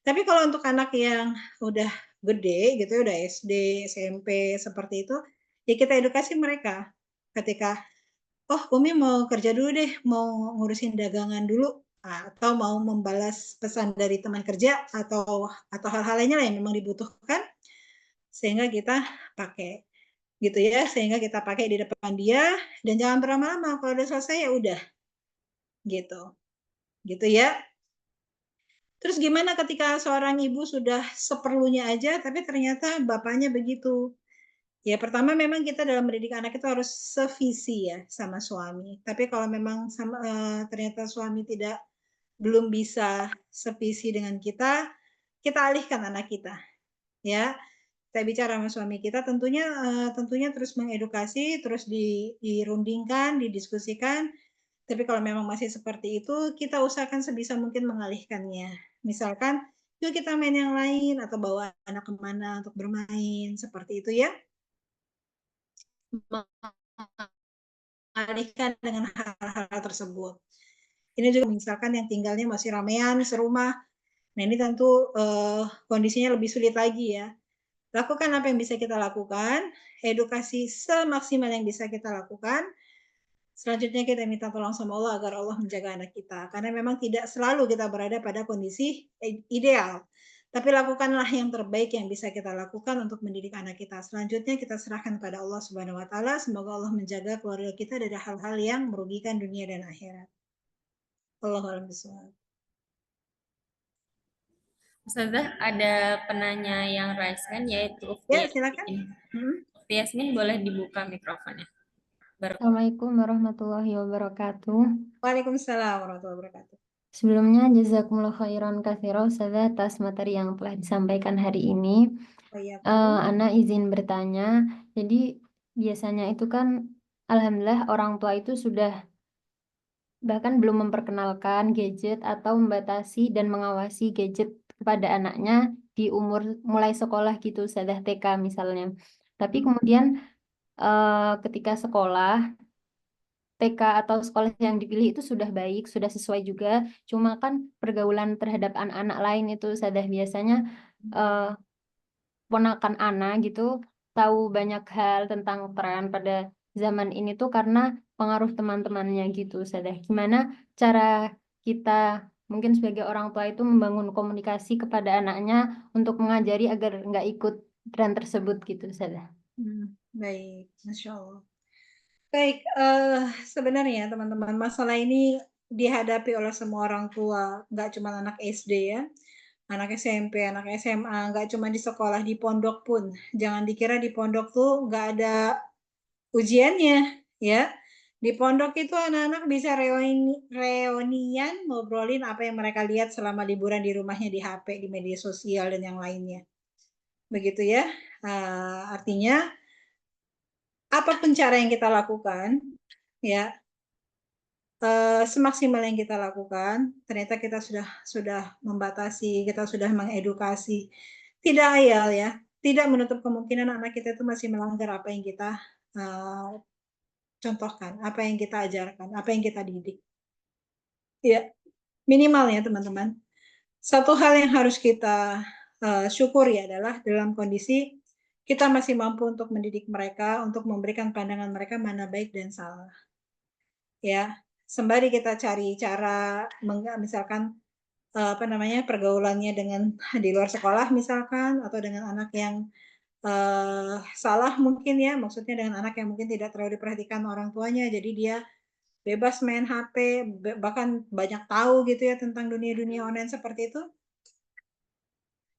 Tapi kalau untuk anak yang udah gede gitu, udah SD, SMP seperti itu, ya kita edukasi mereka. Ketika, Umi mau kerja dulu deh, mau ngurusin dagangan dulu, atau mau membalas pesan dari teman kerja atau hal-hal lainnya lah yang memang dibutuhkan, sehingga kita pakai gitu ya, sehingga kita pakai di depan dia dan jangan berlama-lama. Kalau udah selesai ya udah, gitu ya. Terus gimana ketika seorang ibu sudah seperlunya aja, tapi ternyata bapaknya begitu? Ya pertama memang kita dalam mendidik anak itu harus sevisi ya sama suami. Tapi kalau memang ternyata suami belum bisa sevisi dengan kita, kita alihkan anak kita, ya. Kita bicara sama suami kita, tentunya terus mengedukasi, terus dirundingkan, didiskusikan. Tapi kalau memang masih seperti itu, kita usahakan sebisa mungkin mengalihkannya. Misalkan, yuk kita main yang lain, atau bawa anak kemana untuk bermain, seperti itu ya. Mengalihkan dengan hal-hal tersebut. Ini juga misalkan yang tinggalnya masih ramean, serumah. Nah ini tentu kondisinya lebih sulit lagi ya. Lakukan apa yang bisa kita lakukan, edukasi semaksimal yang bisa kita lakukan. Selanjutnya kita minta tolong sama Allah agar Allah menjaga anak kita. Karena memang tidak selalu kita berada pada kondisi ideal. Tapi lakukanlah yang terbaik yang bisa kita lakukan untuk mendidik anak kita. Selanjutnya kita serahkan pada Allah Subhanahu wa taala. Semoga Allah menjaga keluarga kita dari hal-hal yang merugikan dunia dan akhirat. Allahu a'lam bishawab. Ustazah, ada penanya yang raise hand yaitu Ya, silakan. Ufti Yasmin, boleh dibuka mikrofonnya. Assalamualaikum warahmatullahi wabarakatuh. Waalaikumsalam warahmatullahi wabarakatuh. Sebelumnya jazakumullah khairan katsira Ustazah atas materi yang telah disampaikan hari ini. Ana izin bertanya. Jadi biasanya itu kan alhamdulillah orang tua itu sudah bahkan belum memperkenalkan gadget atau membatasi dan mengawasi gadget kepada anaknya di umur mulai sekolah gitu, Ustazah TK misalnya. Tapi kemudian ketika sekolah TK atau sekolah yang dipilih itu sudah baik, sudah sesuai juga. Cuma kan pergaulan terhadap anak-anak lain itu Ustazah biasanya ponakan anak gitu tahu banyak hal tentang tren pada zaman ini tuh karena pengaruh teman-temannya gitu Ustazah. Gimana cara kita mungkin sebagai orang tua itu membangun komunikasi kepada anaknya untuk mengajari agar nggak ikut tren tersebut gitu Ustazah. Baik, Masya Allah. Baik, sebenarnya teman-teman masalah ini dihadapi oleh semua orang tua, nggak cuma anak SD ya, anak SMP, anak SMA, nggak cuma di sekolah, di pondok pun. Jangan dikira di pondok tuh nggak ada ujiannya, ya. Di pondok itu anak-anak bisa reunian, ngobrolin apa yang mereka lihat selama liburan di rumahnya, di HP, di media sosial, dan yang lainnya. Begitu ya, artinya apapun cara yang kita lakukan, ya, semaksimal yang kita lakukan, ternyata kita sudah membatasi, kita sudah mengedukasi. Tidak ayal ya, tidak menutup kemungkinan anak kita itu masih melanggar apa yang kita contohkan, apa yang kita ajarkan, apa yang kita didik. Ya, minimal ya teman-teman. Satu hal yang harus kita syukuri adalah dalam kondisi kita masih mampu untuk mendidik mereka, untuk memberikan pandangan mereka mana baik dan salah. Ya, sembari kita cari cara misalkan pergaulannya dengan di luar sekolah misalkan, atau dengan anak yang salah mungkin ya, maksudnya dengan anak yang mungkin tidak terlalu diperhatikan orang tuanya, jadi dia bebas main HP, bahkan banyak tahu gitu ya tentang dunia-dunia online seperti itu.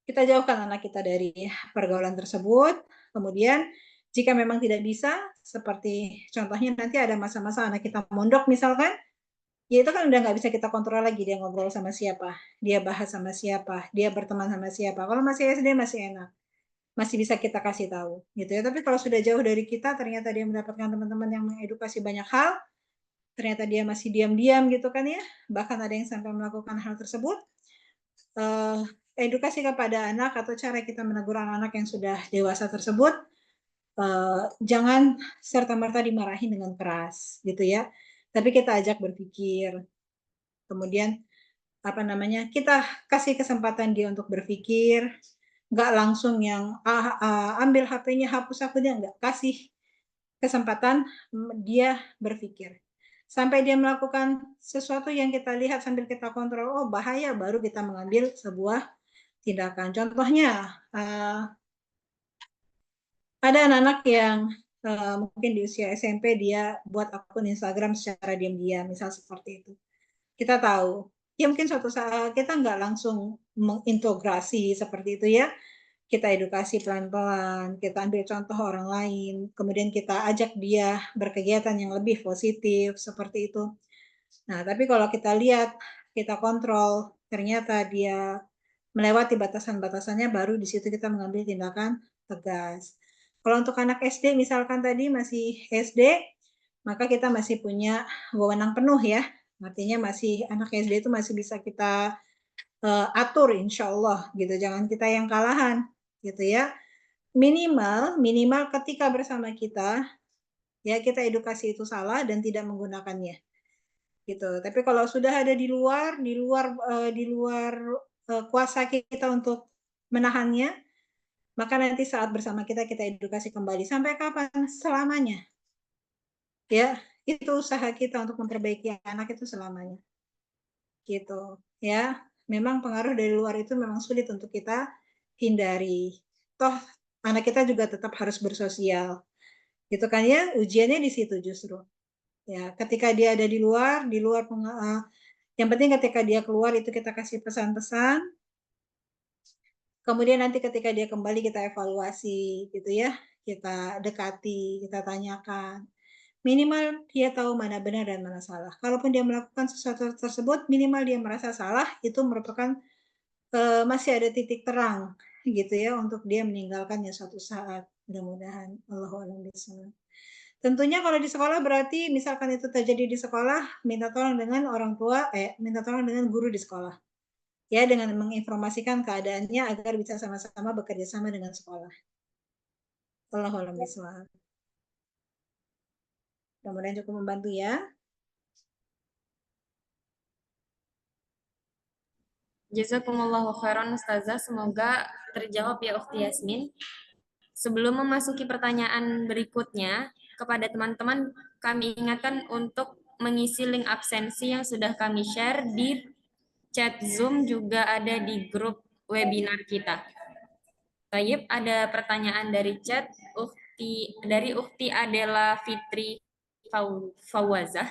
Kita jauhkan anak kita dari pergaulan tersebut. Kemudian jika memang tidak bisa, seperti contohnya nanti ada masa-masa anak kita mondok misalkan, ya itu kan udah nggak bisa kita kontrol lagi, dia ngobrol sama siapa, dia bahas sama siapa, dia berteman sama siapa. Kalau masih SD masih enak, masih bisa kita kasih tahu gitu ya. Tapi kalau sudah jauh dari kita, ternyata dia mendapatkan teman-teman yang mengedukasi banyak hal, ternyata dia masih diam-diam gitu kan ya, bahkan ada yang sampai melakukan hal tersebut. Edukasi kepada anak atau cara kita menegur anak-anak yang sudah dewasa tersebut, jangan serta-merta dimarahin dengan keras gitu ya, tapi kita ajak berpikir. Kemudian kita kasih kesempatan dia untuk berpikir, nggak langsung yang ambil HP-nya, hapus akunnya, nggak, kasih kesempatan dia berpikir. Sampai dia melakukan sesuatu yang kita lihat sambil kita kontrol, oh bahaya, baru kita mengambil sebuah tindakan. Contohnya, ada anak-anak yang mungkin di usia SMP dia buat akun Instagram secara diam-diam, misal seperti itu. Kita tahu, ya mungkin suatu saat kita nggak langsung mengintegrasi seperti itu ya, kita edukasi pelan-pelan, kita ambil contoh orang lain, kemudian kita ajak dia berkegiatan yang lebih positif, seperti itu. Nah, tapi kalau kita lihat, kita kontrol, ternyata dia melewati batasan-batasannya, baru di situ kita mengambil tindakan tegas. Kalau untuk anak SD, misalkan tadi masih SD, maka kita masih punya wewenang penuh ya. Artinya masih anak SD itu masih bisa kita atur insya Allah gitu. Jangan kita yang kalahan gitu ya. Minimal ketika bersama kita, ya kita edukasi itu salah dan tidak menggunakannya gitu. Tapi kalau sudah ada di luar kuasa kita untuk menahannya, maka nanti saat bersama kita edukasi kembali. Sampai kapan? Selamanya. Ya, itu usaha kita untuk memperbaiki anak itu selamanya. Gitu. Ya, memang pengaruh dari luar itu memang sulit untuk kita hindari. Toh anak kita juga tetap harus bersosial. Gitu kan ya, ujiannya di situ justru. Ya, ketika dia ada di luar yang penting ketika dia keluar itu kita kasih pesan-pesan. Kemudian nanti ketika dia kembali kita evaluasi gitu ya. Kita dekati, kita tanyakan. Minimal dia tahu mana benar dan mana salah. Kalaupun dia melakukan sesuatu tersebut, minimal dia merasa salah, itu merupakan masih ada titik terang gitu ya untuk dia meninggalkannya suatu saat. Mudah-mudahan. Allahu a'lam bishawab. Tentunya kalau di sekolah berarti misalkan itu terjadi di sekolah, minta tolong dengan orang tua, minta tolong dengan guru di sekolah. Ya, dengan menginformasikan keadaannya agar bisa sama-sama bekerja sama dengan sekolah. Allahu a'lam bishawab. Mudah-mudahan cukup membantu ya. Jazakumullahu khairan Ustazah, semoga terjawab ya Ukhti Yasmin. Sebelum memasuki pertanyaan berikutnya, kepada teman-teman kami ingatkan untuk mengisi link absensi yang sudah kami share di chat Zoom, juga ada di grup webinar kita. Tayyip, ada pertanyaan dari chat dari Ukhti Adela Fitri Fawazah.